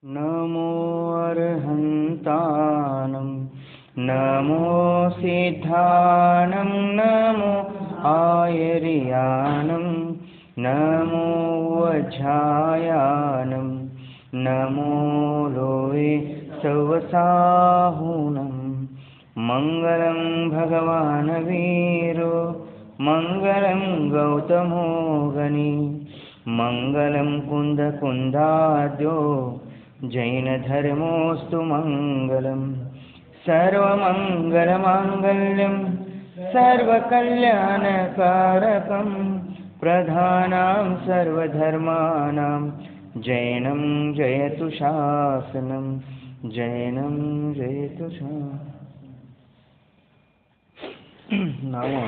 नमो अर्हन्तानं नमो सिद्धानं नमो आयर्यानं नमो वज्रायानं नमो लोये सवसाहुनं मङ्गलं भगवान् वीरो मङ्गलं गौतमो गणी मङ्गलं कुन्दकुन्दाद्यो जैनधर्मोऽस्तु मङ्गलं सर्वमङ्गलमाङ्गल्यं सर्वकल्याणकारकं प्रधानां सर्वधर्माणां जैनं जयतु शासनं जैनं जयतु ನಾವು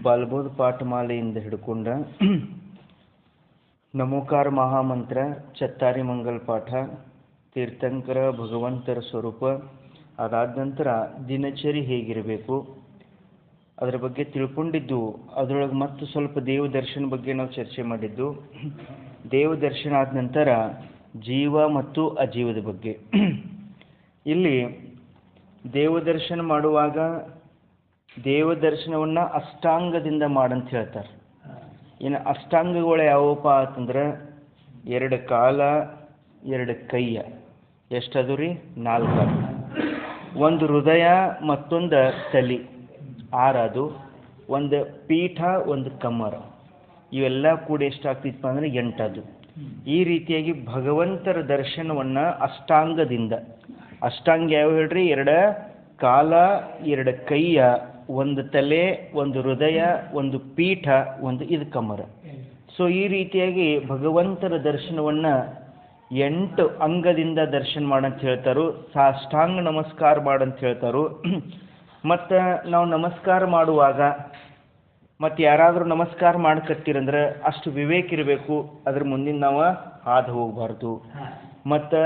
ಬಾಲ್ಬೋಧ ಪಾಠಮಾಲೆಯಿಂದ ಹಿಡ್ಕೊಂಡ ನಮೋಕಾರ ಮಹಾಮಂತ್ರ ಚತ್ತಾರಿ ಮಂಗಲ್ ಪಾಠ ತೀರ್ಥಂಕರ ಭಗವಂತರ ಸ್ವರೂಪ ಅದಾದ ನಂತರ ದಿನಚರಿ ಹೇಗಿರಬೇಕು ಅದರ ಬಗ್ಗೆ ತಿಳ್ಕೊಂಡಿದ್ದು. ಅದರೊಳಗೆ ಮತ್ತು ಸ್ವಲ್ಪ ದೇವ ದರ್ಶನ ಬಗ್ಗೆ ನಾವು ಚರ್ಚೆ ಮಾಡಿದ್ದು. ದೇವ ದರ್ಶನ ಆದ ನಂತರ ಜೀವ ಮತ್ತು ಅಜೀವದ ಬಗ್ಗೆ. ಇಲ್ಲಿ ದೇವದರ್ಶನ ಮಾಡುವಾಗ ದೇವದರ್ಶನವನ್ನು ಅಷ್ಟಾಂಗದಿಂದ ಮಾಡಂತ ಹೇಳ್ತಾರೆ. ಇನ್ನು ಅಷ್ಟಾಂಗಗಳು ಯಾವಪ್ಪ ಅಂತಂದ್ರೆ 2 ಕಾಲ 2 ಕೈಯ ಎಷ್ಟದು ರೀ 4 ಒಂದು ಹೃದಯ ಮತ್ತೊಂದು ತಲೆ 6 ಅದು ಒಂದು ಪೀಠ ಒಂದು ಕಮರ ಇವೆಲ್ಲ ಕೂಡ ಎಷ್ಟಾಗ್ತಿತ್ತು ಅಂದರೆ 8 ಅದು. ಈ ರೀತಿಯಾಗಿ ಭಗವಂತರ ದರ್ಶನವನ್ನು ಅಷ್ಟಾಂಗದಿಂದ ಅಷ್ಟಾಂಗ ಯಾವ ಹೇಳ್ರಿ 2 ಕಾಲ 2 ಕೈಯ ಒಂದು ತಲೆ ಒಂದು ಹೃದಯ ಒಂದು ಪೀಠ ಒಂದು ಇದು ಕಮರ. ಸೊ ಈ ರೀತಿಯಾಗಿ ಭಗವಂತರ ದರ್ಶನವನ್ನು 8 ಅಂಗದಿಂದ ದರ್ಶನ ಮಾಡಂತ ಹೇಳ್ತಾರೋ. ಸಾಷ್ಟಾಂಗ ನಮಸ್ಕಾರ ಮಾಡಂತ ಹೇಳ್ತಾರೋ. ಮತ್ತು ನಾವು ನಮಸ್ಕಾರ ಮಾಡುವಾಗ ಮತ್ತು ಯಾರಾದರೂ ನಮಸ್ಕಾರ ಮಾಡಕತ್ತೀರಂದ್ರೆ ಅಷ್ಟು ವಿವೇಕ ಇರಬೇಕು. ಅದ್ರ ಮುಂದಿನ ನಾವು ಹಾದು ಹೋಗಬಾರ್ದು. ಮತ್ತು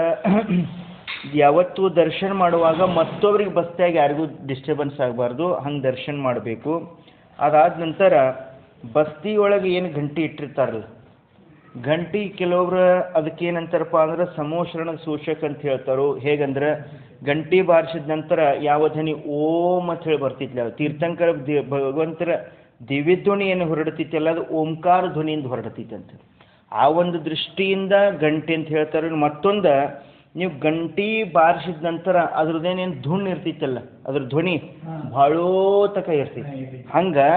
ಯಾವತ್ತೂ ದರ್ಶನ ಮಾಡುವಾಗ ಮತ್ತೊಬ್ರಿಗೆ ಬಸ್ತಿಯಾಗಿ ಯಾರಿಗೂ ಡಿಸ್ಟರ್ಬೆನ್ಸ್ ಆಗಬಾರ್ದು. ಹಂಗೆ ದರ್ಶನ ಮಾಡಬೇಕು. ಅದಾದ ನಂತರ ಬಸ್ತಿಯೊಳಗೆ ಏನು ಗಂಟೆ ಇಟ್ಟಿರ್ತಾರಲ್ಲ, ಗಂಟೆ ಕೆಲವೊಬ್ರು ಅದಕ್ಕೇನಂತಾರಪ್ಪ ಅಂದ್ರೆ ಸಮೋಶ್ರಣ ಸೂಚಕ ಅಂತ ಹೇಳ್ತಾರೋ. ಹೇಗಂದ್ರೆ ಗಂಟೆ ಬಾರಿಸಿದ ನಂತರ ಯಾವ ಧ್ವನಿ ಓಂ ಅಂತ ಹೇಳಿ ಬರ್ತಿತ್ತಲ್ಲ, ತೀರ್ಥಂಕರ ಭಗವಂತರ ದಿವ್ಯಧ್ವನಿ ಏನು ಹೊರಡ್ತಿತ್ತಲ್ಲ ಅದು ಓಂಕಾರ ಧ್ವನಿಯಿಂದ ಹೊರಡ್ತಿತ್ತಂತ. ಆ ಒಂದು ದೃಷ್ಟಿಯಿಂದ ಗಂಟೆ ಅಂತ ಹೇಳ್ತಾರೆ. ಮತ್ತೊಂದು ನೀವು ಗಂಟೆ ಬಾರಿಸಿದ ನಂತರ ಅದ್ರದ್ದೇನೇನು ಧುಣ್ ಇರ್ತಿತ್ತಲ್ಲ ಅದ್ರ ಧ್ವನಿ ಭಾಳೋ ತಕ ಇರ್ತೈತಿ. ಹಂಗೆ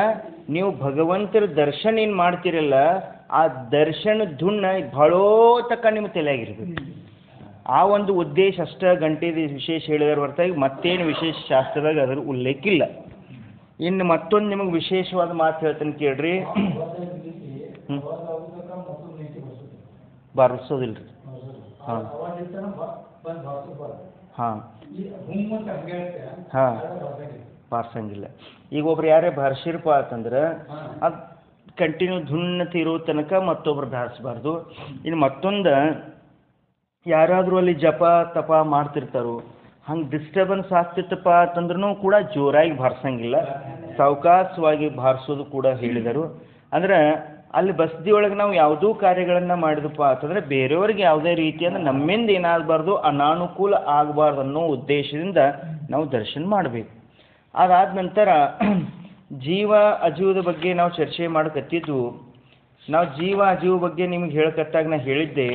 ನೀವು ಭಗವಂತರ ದರ್ಶನ ಏನು ಮಾಡ್ತೀರಲ್ಲ ಆ ದರ್ಶನ ಧುಣ್ಣ ಭಾಳೋ ತಕ ನಿಮ್ಮ ತಲೆಯಾಗಿರ್ಬೇಕು. ಆ ಒಂದು ಉದ್ದೇಶ ಅಷ್ಟ ಗಂಟೆದ ವಿಶೇಷ ಹೇಳಿದಾರೆ ಹೊರತಾಗಿ ಮತ್ತೇನು ವಿಶೇಷ ಶಾಸ್ತ್ರದಾಗ ಅದರ ಉಲ್ಲೇಖ ಇಲ್ಲ. ಇನ್ನು ಮತ್ತೊಂದು ನಿಮಗೆ ವಿಶೇಷವಾದ ಮಾತು ಹೇಳ್ತಾನೆ ಕೇಳ್ರಿ. ಬಾರಿಸೋದಿಲ್ಲ ರೀ. ಹಾಂ ಹಾಂ ಹಾಂ ಬಾರ್ಸಂಗಿಲ್ಲ. ಈಗ ಒಬ್ರು ಯಾರೇ ಬಾರಿಸಿರಪ್ಪ ಅಂತಂದ್ರೆ ಅದು ಕಂಟಿನ್ಯೂ ಧುಣ್ಣತೆ ಇರೋ ತನಕ ಮತ್ತೊಬ್ರು ಬಾರಿಸಬಾರ್ದು. ಇನ್ನು ಮತ್ತೊಂದು ಯಾರಾದರೂ ಅಲ್ಲಿ ಜಪ ತಪ ಮಾಡ್ತಿರ್ತಾರೋ ಹಂಗೆ ಡಿಸ್ಟರ್ಬೆನ್ಸ್ ಆಗ್ತಿತ್ತಪ್ಪ ಅಂತಂದ್ರೂ ಕೂಡ ಜೋರಾಗಿ ಬಾರಿಸಂಗಿಲ್ಲ, ಸಾವಕಾಶವಾಗಿ ಬಾರಿಸೋದು ಕೂಡ ಹೇಳಿದರು. ಅಂದ್ರೆ ಅಲ್ಲಿ ಬಸ್ದಿ ಒಳಗೆ ನಾವು ಯಾವುದೂ ಕಾರ್ಯಗಳನ್ನು ಮಾಡಿದಪ್ಪ ಅಂತಂದರೆ ಬೇರೆಯವ್ರಿಗೆ ಯಾವುದೇ ರೀತಿಯಿಂದ ನಮ್ಮಿಂದ ಏನಾಗಬಾರ್ದು ಅನಾನುಕೂಲ ಆಗಬಾರ್ದು ಅನ್ನೋ ಉದ್ದೇಶದಿಂದ ನಾವು ದರ್ಶನ ಮಾಡಬೇಕು. ಅದಾದ ನಂತರ ಜೀವ ಅಜೀವದ ಬಗ್ಗೆ ನಾವು ಚರ್ಚೆ ಮಾಡಕತ್ತಿದ್ದು. ನಾವು ಜೀವ ಅಜೀವ ಬಗ್ಗೆ ನಿಮಗೆ ಹೇಳಕತ್ತಾಗ ನಾ ಹೇಳಿದ್ದೆ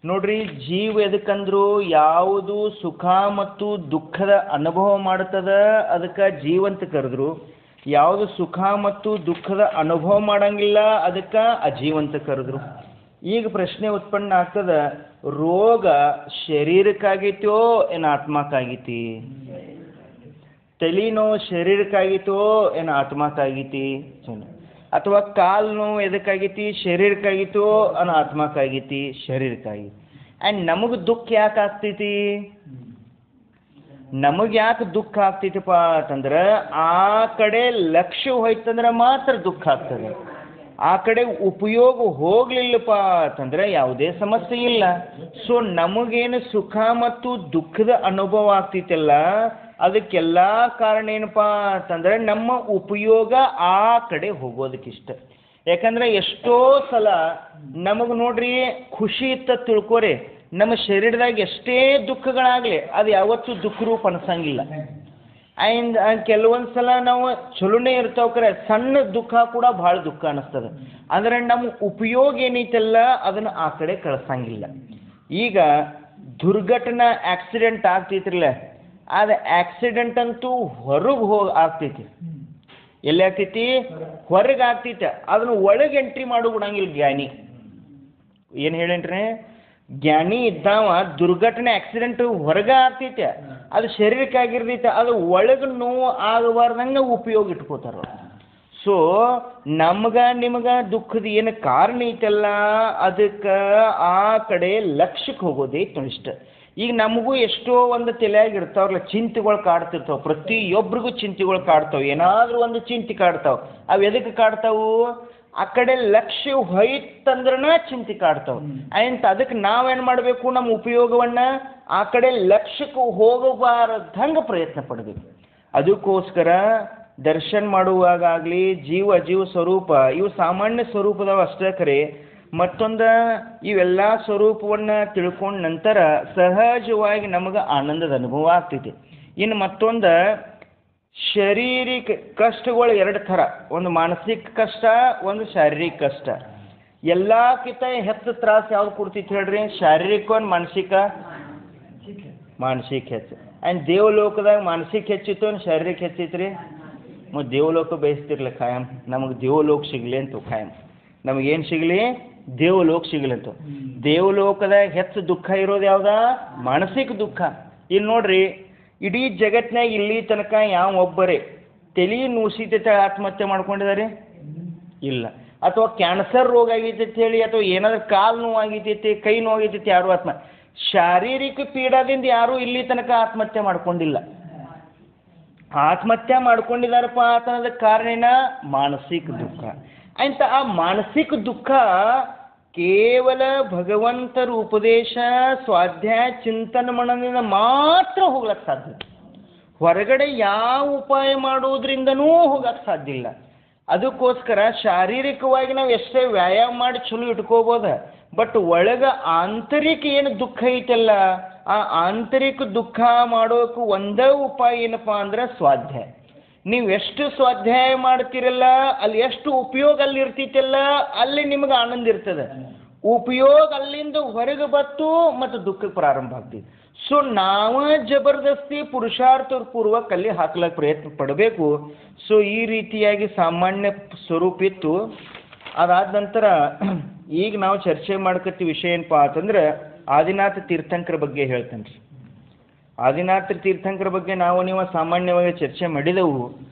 ನೋಡ್ರಿ, ಜೀವ ಎದಕ್ಕಂದ್ರು ಯಾವುದು ಸುಖ ಮತ್ತು ದುಃಖದ ಅನುಭವ ಮಾಡ್ತದ ಅದಕ್ಕೆ ಜೀವಂತ ಕರೆದ್ರು. ಯಾವುದು ಸುಖ ಮತ್ತು ದುಃಖದ ಅನುಭವ ಮಾಡಂಗಿಲ್ಲ ಅದಕ್ಕೆ ಅಜೀವಂತ ಕರೆದ್ರು. ಈಗ ಪ್ರಶ್ನೆ ಉತ್ಪನ್ನ ಆಗ್ತದ, ರೋಗ ಶರೀರಕ್ಕಾಗಿತ್ತೋ ಏನು ಆತ್ಮಕ್ಕಾಗೈತಿ? ತಲೆ ನೋವು ಶರೀರಕ್ಕಾಗಿತ್ತೋ ಏನು ಆತ್ಮಕ್ಕಾಗೈತಿ? ಅಥವಾ ಕಾಲು ನೋವು ಎದಕ್ಕಾಗೈತಿ? ಶರೀರಕ್ಕಾಗಿತ್ತೋ ಅನ್ನೋ ಆತ್ಮಕ್ಕಾಗೈತಿ? ಶರೀರಕ್ಕಾಗಿ. ಆ್ಯಂಡ್ ನಮಗೆ ದುಃಖ ಯಾಕೆ ಆಗ್ತೈತಿ? ನಮಗೆ ಯಾಕೆ ದುಃಖ ಆಗ್ತೈತಪ್ಪ ಅಂತಂದ್ರೆ ಆ ಕಡೆ ಲಕ್ಷ್ಯ ಹೋಯ್ತಂದ್ರೆ ಮಾತ್ರ ದುಃಖ ಆಗ್ತದೆ. ಆ ಕಡೆ ಉಪಯೋಗ ಹೋಗ್ಲಿಲ್ಲಪ್ಪ ಅಂತಂದ್ರೆ ಯಾವುದೇ ಸಮಸ್ಯೆ ಇಲ್ಲ. ಸೊ ನಮಗೇನು ಸುಖ ಮತ್ತು ದುಃಖದ ಅನುಭವ ಆಗ್ತೈತಲ್ಲ ಅದಕ್ಕೆಲ್ಲ ಕಾರಣ ಏನಪ್ಪ ಅಂತಂದರೆ ನಮ್ಮ ಉಪಯೋಗ ಆ ಕಡೆ ಹೋಗೋದಕ್ಕಿಷ್ಟ. ಯಾಕಂದರೆ ಎಷ್ಟೋ ಸಲ ನಮಗೆ ನೋಡ್ರಿ ಖುಷಿ ಇತ್ತ ತಿಳ್ಕೊರಿ, ನಮ್ಮ ಶರೀರದಾಗ ಎಷ್ಟೇ ದುಃಖಗಳಾಗಲಿ ಅದು ಯಾವತ್ತೂ ದುಃಖ ರೂಪ ಅನ್ಸಂಗಿಲ್ಲ. ಆ್ಯಂಡ್ ಕೆಲವೊಂದು ಸಲ ನಾವು ಚಲೋನೇ ಇರ್ತಾವೆ ಕರೆ ಸಣ್ಣ ದುಃಖ ಕೂಡ ಭಾಳ ದುಃಖ ಅನ್ನಿಸ್ತದೆ. ಅಂದರೆ ನಮ್ಮ ಉಪಯೋಗ ಏನೈತಲ್ಲ ಅದನ್ನು ಆ ಕಡೆ ಕಳ್ಸಂಗಿಲ್ಲ. ಈಗ ದುರ್ಘಟನಾ ಆಕ್ಸಿಡೆಂಟ್ ಆಗ್ತೈತ್ರಲ್ಲ, ಅದು ಆಕ್ಸಿಡೆಂಟ್ ಅಂತೂ ಹೊರಗೆ ಆಗ್ತೈತಿ. ಎಲ್ಲಿ ಆಗ್ತೈತಿ? ಹೊರಗೆ ಆಗ್ತೈತೆ. ಅದನ್ನು ಒಳಗೆ ಎಂಟ್ರಿ ಮಾಡೋ ಬಿಡಂಗಿಲ್ಲ ಜ್ಞಾನಿ. ಏನು ಹೇಳೇನ್ರಿ? ಜ್ಞಾನಿ ಇದ್ದಾವ ದುರ್ಘಟನೆ ಆಕ್ಸಿಡೆಂಟ್ ಹೊರಗೆ ಆಗ್ತೈತೆ, ಅದು ಶರೀರಕ್ಕೆ ಆಗಿರ್ತೈತೆ, ಅದು ಒಳಗೆ ನೋವು ಆಗಬಾರ್ದಂಗೆ ಉಪಯೋಗ ಇಟ್ಕೋತಾರ. ಸೊ ನಿಮ್ಗೆ ದುಃಖದ ಏನು ಕಾರಣ ಐತಲ್ಲ ಅದಕ್ಕೆ ಆ ಕಡೆ ಲಕ್ಷ್ಯಕ್ಕೆ ಹೋಗೋದೈತೆ ಇಷ್ಟ. ಈಗ ನಮಗೂ ಎಷ್ಟೋ ಒಂದು ತಲೆಯಾಗಿ ಇರ್ತಾವ್ರಲ್ಲ, ಚಿಂತೆಗಳು ಕಾಡ್ತಿರ್ತಾವೆ. ಪ್ರತಿಯೊಬ್ಬರಿಗೂ ಚಿಂತೆಗಳು ಕಾಡ್ತಾವೆ, ಏನಾದರೂ ಒಂದು ಚಿಂತೆ ಕಾಡ್ತಾವೆ. ಅವು ಎದಕ್ಕೆ ಕಾಡ್ತಾವು? ಆ ಕಡೆ ಲಕ್ಷ್ಯ ಹೋಯ್ತಂದ್ರನ ಚಿಂತೆ ಕಾಡ್ತಾವೆ. ಆಯ್ತು, ಅದಕ್ಕೆ ನಾವೇನು ಮಾಡಬೇಕು? ನಮ್ಮ ಉಪಯೋಗವನ್ನು ಆ ಕಡೆ ಲಕ್ಷ್ಯಕ್ಕೆ ಹೋಗಬಾರದಂಗೆ ಪ್ರಯತ್ನ ಪಡಬೇಕು. ಅದಕ್ಕೋಸ್ಕರ ದರ್ಶನ ಮಾಡುವಾಗಲಿ ಜೀವ ಸ್ವರೂಪ ಇವು ಸಾಮಾನ್ಯ ಸ್ವರೂಪದವ ಅಷ್ಟೇ ಕರೆ. ಮತ್ತೊಂದು ಇವೆಲ್ಲ ಸ್ವರೂಪವನ್ನು ತಿಳ್ಕೊಂಡ ನಂತರ ಸಹಜವಾಗಿ ನಮಗೆ ಆನಂದದ ಅನುಭವ ಆಗ್ತೈತಿ. ಇನ್ನು ಮತ್ತೊಂದು ಶಾರೀರಿಕ ಕಷ್ಟಗಳು ಎರಡು ಥರ, ಒಂದು ಮಾನಸಿಕ ಕಷ್ಟ, ಒಂದು ಶಾರೀರಿಕ ಕಷ್ಟ. ಎಲ್ಲಕ್ಕಿಂತ ಹೆಚ್ಚು ತ್ರಾಸ ಯಾವ್ದು ಕೊಡ್ತೈತಿ ಹೇಳ್ರಿ? ಶಾರೀರಿಕ ಒಂದು ಮಾನಸಿಕ ಹೆಚ್ಚು. ಆ್ಯಂಡ್ ದೇವಲೋಕದಾಗ ಮಾನಸಿಕ ಹೆಚ್ಚಿತ್ತು, ಒಂದು ಶಾರೀರಿಕ ಹೆಚ್ಚೈತ್ರಿ. ಮತ್ತು ದೇವಲೋಕ ಬಯಸ್ತಿರ್ಲಿ ಖಾಯಂ, ನಮಗೆ ದೇವಲೋಕ ಸಿಗಲಿ ಅಂತ ಖಾಯಂ. ನಮಗೇನು ಸಿಗಲಿ? ದೇವಲೋಕ ಸಿಗಲಿ ಅಂತ. ದೇವಲೋಕದಾಗ ಹೆಚ್ಚು ದುಃಖ ಇರೋದು ಯಾವ್ದಾ? ಮಾನಸಿಕ ದುಃಖ. ಇಲ್ಲಿ ನೋಡ್ರಿ, ಇಡೀ ಜಗತ್ತಿನಾಗ ಇಲ್ಲಿ ತನಕ ಯಾವ ಒಬ್ಬರೇ ತಲೆ ನುಸಿತೈತೆ ಆತ್ಮಹತ್ಯೆ ಮಾಡ್ಕೊಂಡಿದ್ದಾರೆ? ಇಲ್ಲ. ಅಥವಾ ಕ್ಯಾನ್ಸರ್ ರೋಗ ಆಗೈತೈತೆ ಹೇಳಿ, ಅಥವಾ ಏನಾದರೂ ಕಾಲು ನೋವು ಆಗೈತೈತಿ, ಕೈ ನೋವು ಆಗೈತೈತಿ, ಯಾರು ಶಾರೀರಿಕ ಪೀಡಾದಿಂದ ಯಾರೂ ಇಲ್ಲಿ ತನಕ ಆತ್ಮಹತ್ಯೆ ಮಾಡ್ಕೊಂಡಿಲ್ಲ. ಆತ್ಮಹತ್ಯೆ ಮಾಡ್ಕೊಂಡಿದ್ದಾರಪ್ಪ ಅನ್ನೋದಕ್ಕೆ ಕಾರಣ ಏನ? ಮಾನಸಿಕ ದುಃಖ. ಅಂತ ಆ ಮಾನಸಿಕ ದುಃಖ ಕೇವಲ ಭಗವಂತರ ಉಪದೇಶ, ಸ್ವಾಧ್ಯಾಯ, ಚಿಂತನ ಮನದಿಂದ ಮಾತ್ರ ಹೋಗ್ಲಕ್ಕೆ ಸಾಧ್ಯ. ಹೊರಗಡೆ ಯಾವ ಉಪಾಯ ಮಾಡೋದ್ರಿಂದನೂ ಹೋಗಕ್ಕೆ ಸಾಧ್ಯ ಇಲ್ಲ. ಅದಕ್ಕೋಸ್ಕರ ಶಾರೀರಿಕವಾಗಿ ನಾವು ಎಷ್ಟೇ ವ್ಯಾಯಾಮ ಮಾಡಿ ಚಲೋ ಇಟ್ಕೋಬೋದು, ಬಟ್ ಒಳಗೆ ಆಂತರಿಕ ಏನು ದುಃಖ ಐತಲ್ಲ, ಆ ಆಂತರಿಕ ದುಃಖ ಮಾಡೋಕೆ ಒಂದೇ ಉಪಾಯ ಏನಪ್ಪ ಅಂದ್ರೆ ಸ್ವಾಧ್ಯಾಯ. ನೀವು ಎಷ್ಟು ಸ್ವಾಧ್ಯಾಯ ಮಾಡ್ತೀರಲ್ಲ, ಅಲ್ಲಿ ಎಷ್ಟು ಉಪಯೋಗ ಅಲ್ಲಿ ಇರ್ತೈತಲ್ಲ, ಅಲ್ಲಿ ನಿಮ್ಗೆ ಆನಂದ ಇರ್ತದೆ. ಉಪಯೋಗ ಅಲ್ಲಿಂದ ಹೊರಗೆ ಬತ್ತು ಮತ್ತು ದುಃಖಕ್ಕೆ ಪ್ರಾರಂಭ ಆಗ್ತೈತಿ. ಸೊ ನಾವು ಜಬರ್ದಸ್ತಿ ಪುರುಷಾರ್ಥ ಪೂರ್ವಕ ಅಲ್ಲಿ ಹಾಕ್ಲಕ್ಕೆ ಪ್ರಯತ್ನ ಪಡಬೇಕು. ಸೊ ಈ ರೀತಿಯಾಗಿ ಸಾಮಾನ್ಯ ಸ್ವರೂಪ ಇತ್ತು. ಅದಾದ ನಂತರ ಈಗ ನಾವು ಚರ್ಚೆ ಮಾಡ್ಕತ್ತಿ ವಿಷಯ ಏನಪ್ಪ ಅಂತಂದ್ರೆ ಆದಿನಾಥ ತೀರ್ಥಂಕರ ಬಗ್ಗೆ ಹೇಳ್ತೇನೆ ರೀ. ಆದಿನಾಥ ತೀರ್ಥಂಕರ ಬಗ್ಗೆ ನೀವು ಸಾಮಾನ್ಯವಾಗಿ ಚರ್ಚೆ ಮಾಡಿದೆವು.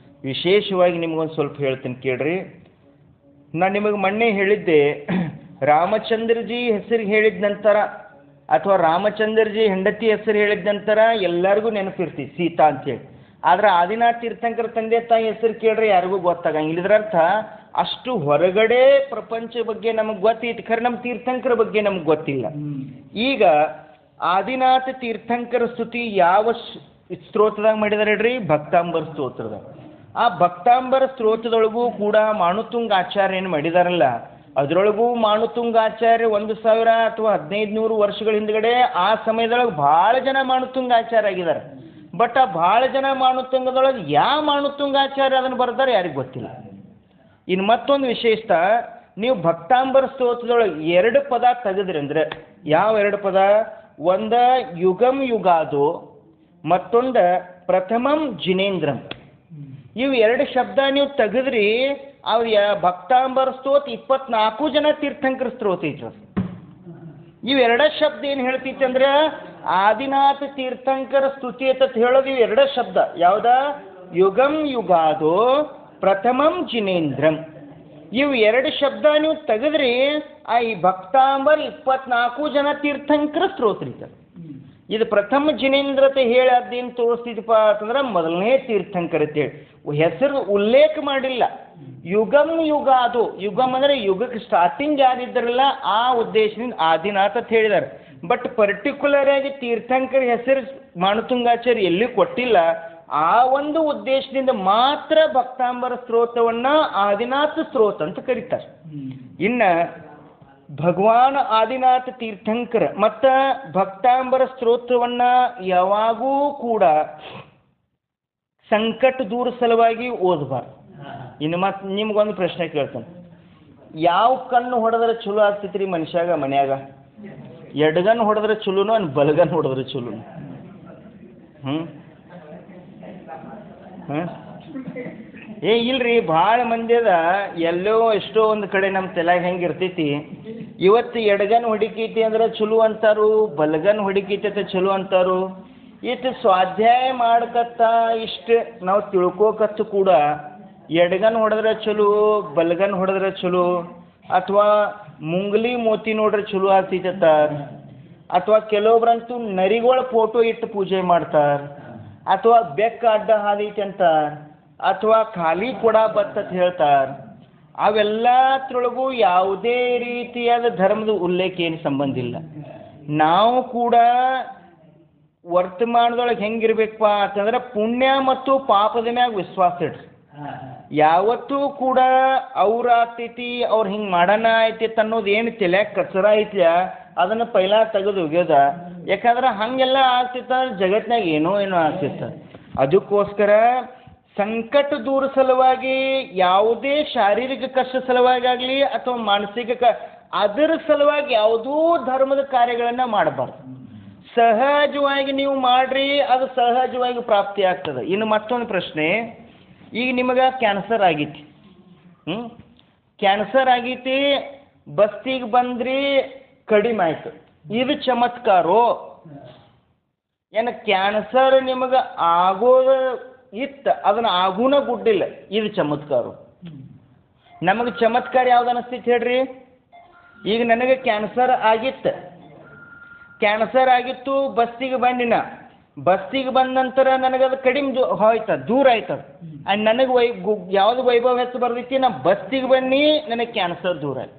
ವಿಶೇಷವಾಗಿ ನಿಮಗೊಂದು ಸ್ವಲ್ಪ ಹೇಳ್ತೇನೆ ಕೇಳ್ರಿ. ನಾನು ನಿಮಗೆ ಮೊನ್ನೆ ಹೇಳಿದ್ದೆ, ರಾಮಚಂದ್ರಜಿ ಹೆಸರು ಹೇಳಿದ ನಂತರ ಅಥವಾ ರಾಮಚಂದ್ರಜಿ ಹೆಂಡತಿ ಹೆಸರು ಹೇಳಿದ ನಂತರ ಎಲ್ಲರಿಗೂ ನೆನಪಿರ್ತೀವಿ ಸೀತಾ ಅಂತೇಳಿ. ಆದ್ರೆ ಆದಿನಾಥ ತೀರ್ಥಂಕರ ತಂದೆ ತಾಯಿ ಹೆಸರು ಕೇಳ್ರಿ ಯಾರಿಗೂ ಗೊತ್ತಾಗಂಗಿಲ್ಲ. ಇದರರ್ಥ ಅಷ್ಟು ಹೊರಗಡೆ ಪ್ರಪಂಚ ಬಗ್ಗೆ ನಮಗೆ ಗೊತ್ತೈತಿ, ಖರೆ ನಮ್ಮ ತೀರ್ಥಂಕರ ಬಗ್ಗೆ ನಮ್ಗೆ ಗೊತ್ತಿಲ್ಲ. ಈಗ ಆದಿನಾಥ ತೀರ್ಥಂಕರ ಸ್ತುತಿ ಯಾವ ಸ್ತೋತ್ರದಾಗ ಮಾಡಿದಾರೆ ಹೇಳ್ರಿ? ಭಕ್ತಾಂಬರ ಸ್ತೋತ್ರದಾಗ. ಆ ಭಕ್ತಾಂಬರ ಸ್ತೋತ್ರದೊಳಗೂ ಕೂಡ ಮಾನುತುಂಗ ಆಚಾರ್ಯ ಏನು ಮಾಡಿದಾರಲ್ಲ, ಅದರೊಳಗೂ ಮಾನುತುಂಗ ಆಚಾರ್ಯ 1000 ಅಥವಾ 1500 ವರ್ಷಗಳ ಹಿಂದ್ಗಡೆ ಆ ಸಮಯದೊಳಗೆ ಭಾಳ ಜನ ಮಾನುತುಂಗ ಆಚಾರ್ಯ ಆಗಿದ್ದಾರೆ. ಬಟ್ ಆ ಭಾಳ ಜನ ಮಾನುತುಂಗದೊಳಗೆ ಯಾವ ಮಾನುತುಂಗ ಆಚಾರ್ಯ ಅದನ್ನು ಬರ್ತಾರೆ ಯಾರಿಗೆ ಗೊತ್ತಿಲ್ಲ. ಇನ್ನು ಮತ್ತೊಂದು ವಿಶೇಷ, ನೀವು ಭಕ್ತಾಂಬರ ಸ್ತೋತ್ರದೊಳಗೆ 2 ಪದ ತೆಗೆದ್ರಿ ಅಂದ್ರೆ ಯಾವ 2 ಪದ? ಒಂದು ಯುಗಂ ಯುಗಾದೋ, ಮತ್ತೊಂದು ಪ್ರಥಮಂ ಜಿನೇಂದ್ರಂ. ಇವು 2 ಶಬ್ದ ನೀವು ತೆಗೆದ್ರಿ, ಅವ್ರ ಭಕ್ತಾಂಬರ ಸ್ತೋತ್ರ 24 ಜನ ತೀರ್ಥಂಕರ ಸ್ತೋತ್ರ ಐತ್ರ. ಇವು 2 ಶಬ್ದ ಏನು ಹೇಳ್ತೈತಿ ಅಂದ್ರೆ ಆದಿನಾಥ ತೀರ್ಥಂಕರ ಸ್ತುತಿ ಅಂತ ಹೇಳೋದು ಇವು 2 ಶಬ್ದ. ಯಾವ್ದ? ಯುಗಂ ಯುಗಾದೋ, ಪ್ರಥಮಂ ಜಿನೇಂದ್ರಂ. ಇವು 2 ಶಬ್ದ ನೀವು ತೆಗೆದ್ರಿ, ಆ ಈ ಭಕ್ತಾಂಬರ್ 24 ಜನ ತೀರ್ಥಂಕರ ಸ್ತೋತ್ರ ಐತೆ. ಇದು ಪ್ರಥಮ ಜಿನೇಂದ್ರತೆ ಹೇಳಿ ಅದೇನು ತೋರಿಸ್ತಿದಪ್ಪ ಅಂತಂದ್ರೆ ಮೊದಲನೇ ತೀರ್ಥಂಕರ ಅಂತೇಳಿ ಹೆಸರು ಉಲ್ಲೇಖ ಮಾಡಿಲ್ಲ. ಯುಗಂ ಯುಗಾದು, ಯುಗಂ ಅಂದರೆ ಯುಗಕ್ಕೆ ಸ್ಟಾರ್ಟಿಂಗ್ ಯಾರಿದ್ದಾರಲ್ಲ ಆ ಉದ್ದೇಶದಿಂದ ಆದಿನಾಥ ಅಂತ ಹೇಳಿದ್ದಾರೆ. ಬಟ್ ಪರ್ಟಿಕ್ಯುಲರ್ ಆಗಿ ತೀರ್ಥಂಕರ ಹೆಸರು ಮಾನುತುಂಗಾಚಾರ್ಯ ಎಲ್ಲಿ ಕೊಟ್ಟಿಲ್ಲ. ಆ ಒಂದು ಉದ್ದೇಶದಿಂದ ಮಾತ್ರ ಭಕ್ತಾಂಬರ ಸ್ತೋತ್ರವನ್ನ ಆದಿನಾಥ ಸ್ತೋತ್ರ ಅಂತ ಕರೀತಾರೆ. ಇನ್ನು ಭಗವಾನ್ ಆದಿನಾಥ ತೀರ್ಥಂಕರ ಮತ್ತು ಭಕ್ತಾಂಬರ ಸ್ತೋತ್ರವನ್ನು ಯಾವಾಗೂ ಕೂಡ ಸಂಕಟ ದೂರ ಸಲುವಾಗಿ ಓದಬಾರ್ದು. ಇನ್ನು ಮತ್ತೆ ನಿಮ್ಗೊಂದು ಪ್ರಶ್ನೆ ಕೇಳ್ತಾನೆ, ಯಾವ ಕಣ್ಣು ಹೊಡೆದ್ರೆ ಚಲೋ ಆಗ್ತೈತ್ರಿ ಮನುಷ್ಯಾಗ ಮನ್ಯಾಗ? ಎಡಗನ್ ಹೊಡೆದ್ರೆ ಚಲೋನು ಅನ್ ಬಲಗನ್ ಹೊಡೆದ್ರೆ ಚಲೋನು? ಇಲ್ರಿ, ಭಾಳ ಮಂದಿ ಅದ ಎಲ್ಲೋ ಎಷ್ಟೋ ಒಂದು ಕಡೆ ನಮ್ಮ ತಲೆಯಾಗ ಹೆಂಗೆ ಇರ್ತೈತಿ, ಇವತ್ತು ಎಡಗನ್ ಹೊಡಿಕೈತಿ ಅಂದ್ರೆ ಚಲೋ ಅಂತಾರು, ಬಲಗನ್ ಹೊಡಿಕೈತಿ ಅಂತ ಚಲೋ ಅಂತಾರು. ಇಷ್ಟು ಸ್ವಾಧ್ಯಾಯ ಮಾಡ್ಕತ್ತ ಇಷ್ಟು ನಾವು ತಿಳ್ಕೋಕತ್ತು ಕೂಡ ಎಡಗನ್ ಹೊಡೆದ್ರೆ ಚಲೋ, ಬಲಗನ್ ಹೊಡೆದ್ರೆ ಚಲೋ, ಅಥವಾ ಮುಂಗ್ಲಿ ಮೋತಿ ನೋಡ್ರೆ ಚಲೋ ಆಗ್ತೈತ, ಅಥವಾ ಕೆಲವೊಬ್ರಂತೂ ನರಿಗಳ ಫೋಟೋ ಇಟ್ಟು ಪೂಜೆ ಮಾಡ್ತಾರೆ, ಅಥವಾ ಬೆಕ್ಕ ಅಡ್ಡ ಹಾದೈತಿ ಅಂತ, ಅಥವಾ ಖಾಲಿ ಕೊಡ ಬತ್ತಂತ ಹೇಳ್ತಾರೆ. ಅವೆಲ್ಲತ್ರೊಳಗೂ ಯಾವುದೇ ರೀತಿಯಾದ ಧರ್ಮದ ಉಲ್ಲೇಖ ಏನು ಸಂಬಂಧ ಇಲ್ಲ. ನಾವು ಕೂಡ ವರ್ತಮಾನದೊಳಗೆ ಹೆಂಗಿರ್ಬೇಕಪ್ಪ ಅಂತಂದ್ರೆ ಪುಣ್ಯ ಮತ್ತು ಪಾಪದ ಮ್ಯಾಗ ವಿಶ್ವಾಸ ಇಡ್ರಿ. ಯಾವತ್ತೂ ಕೂಡ ಅವ್ರ ಆಗ್ತೈತಿ, ಅವ್ರು ಹಿಂಗೆ ಮಾಡೋಣ ಆಯ್ತೈತಿ ಅನ್ನೋದು ಏನು ತಲೆಯಾಗ ಕಚರ ಐತ್ಲ ಅದನ್ನು ಪೈಲ ತೆಗೆದು ಒಗ್ಯೋದ. ಯಾಕಂದ್ರೆ ಹಾಗೆಲ್ಲ ಆಗ್ತಿತ್ತ ಜಗತ್ನಾಗ ಏನೋ ಆಗ್ತಿತ್ತ. ಅದಕ್ಕೋಸ್ಕರ ಸಂಕಟ ದೂರ ಸಲುವಾಗಿ ಯಾವುದೇ ಶಾರೀರಿಕ ಕಷ್ಟ ಸಲುವಾಗಿ ಆಗಲಿ ಅಥವಾ ಮಾನಸಿಕ ಅದರ ಸಲುವಾಗಿ ಯಾವುದೂ ಧರ್ಮದ ಕಾರ್ಯಗಳನ್ನು ಮಾಡಬಾರ್ದು. ಸಹಜವಾಗಿ ನೀವು ಮಾಡ್ರಿ, ಅದು ಸಹಜವಾಗಿ ಪ್ರಾಪ್ತಿ ಆಗ್ತದೆ. ಇನ್ನು ಮತ್ತೊಂದು ಪ್ರಶ್ನೆ, ಈಗ ನಿಮಗೆ ಕ್ಯಾನ್ಸರ್ ಆಗೈತಿ, ಕ್ಯಾನ್ಸರ್ ಆಗೈತಿ, ಬಸ್ತಿಗೆ ಬಂದ್ರಿ, ಕಡಿಮೆ ಆಯ್ತು, ಇದು ಚಮತ್ಕಾರೋ? ಏನು ಕ್ಯಾನ್ಸರ್ ನಿಮಗೆ ಆಗೋದು ಇತ್ತು, ಅದನ್ನು ಆಗುನ ಗುಡ್ಡಿಲ್ಲ, ಇದು ಚಮತ್ಕಾರ? ನಮಗೆ ಚಮತ್ಕಾರ ಯಾವ್ದು ಅನಿಸ್ತೈತಿ ಹೇಳ್ರಿ? ಈಗ ನನಗೆ ಕ್ಯಾನ್ಸರ್ ಆಗಿತ್ತು, ಬಸ್ತಿಗೆ ಬಂದಿನ, ಬಸ್ತಿಗೆ ಬಂದ ನಂತರ ನನಗದು ಕಡಿಮೆ ಹೋಯ್ತದ, ದೂರ ಆಯ್ತದ. ಆ್ಯಂಡ್ ನನಗೆ ಯಾವುದು ವೈಭವ ಹೆಚ್ಚು ಬರ್ದೈತಿ, ನಾ ಬಸ್ತಿಗೆ ಬನ್ನಿ, ನನಗೆ ಕ್ಯಾನ್ಸರ್ ದೂರ ಆಯ್ತು.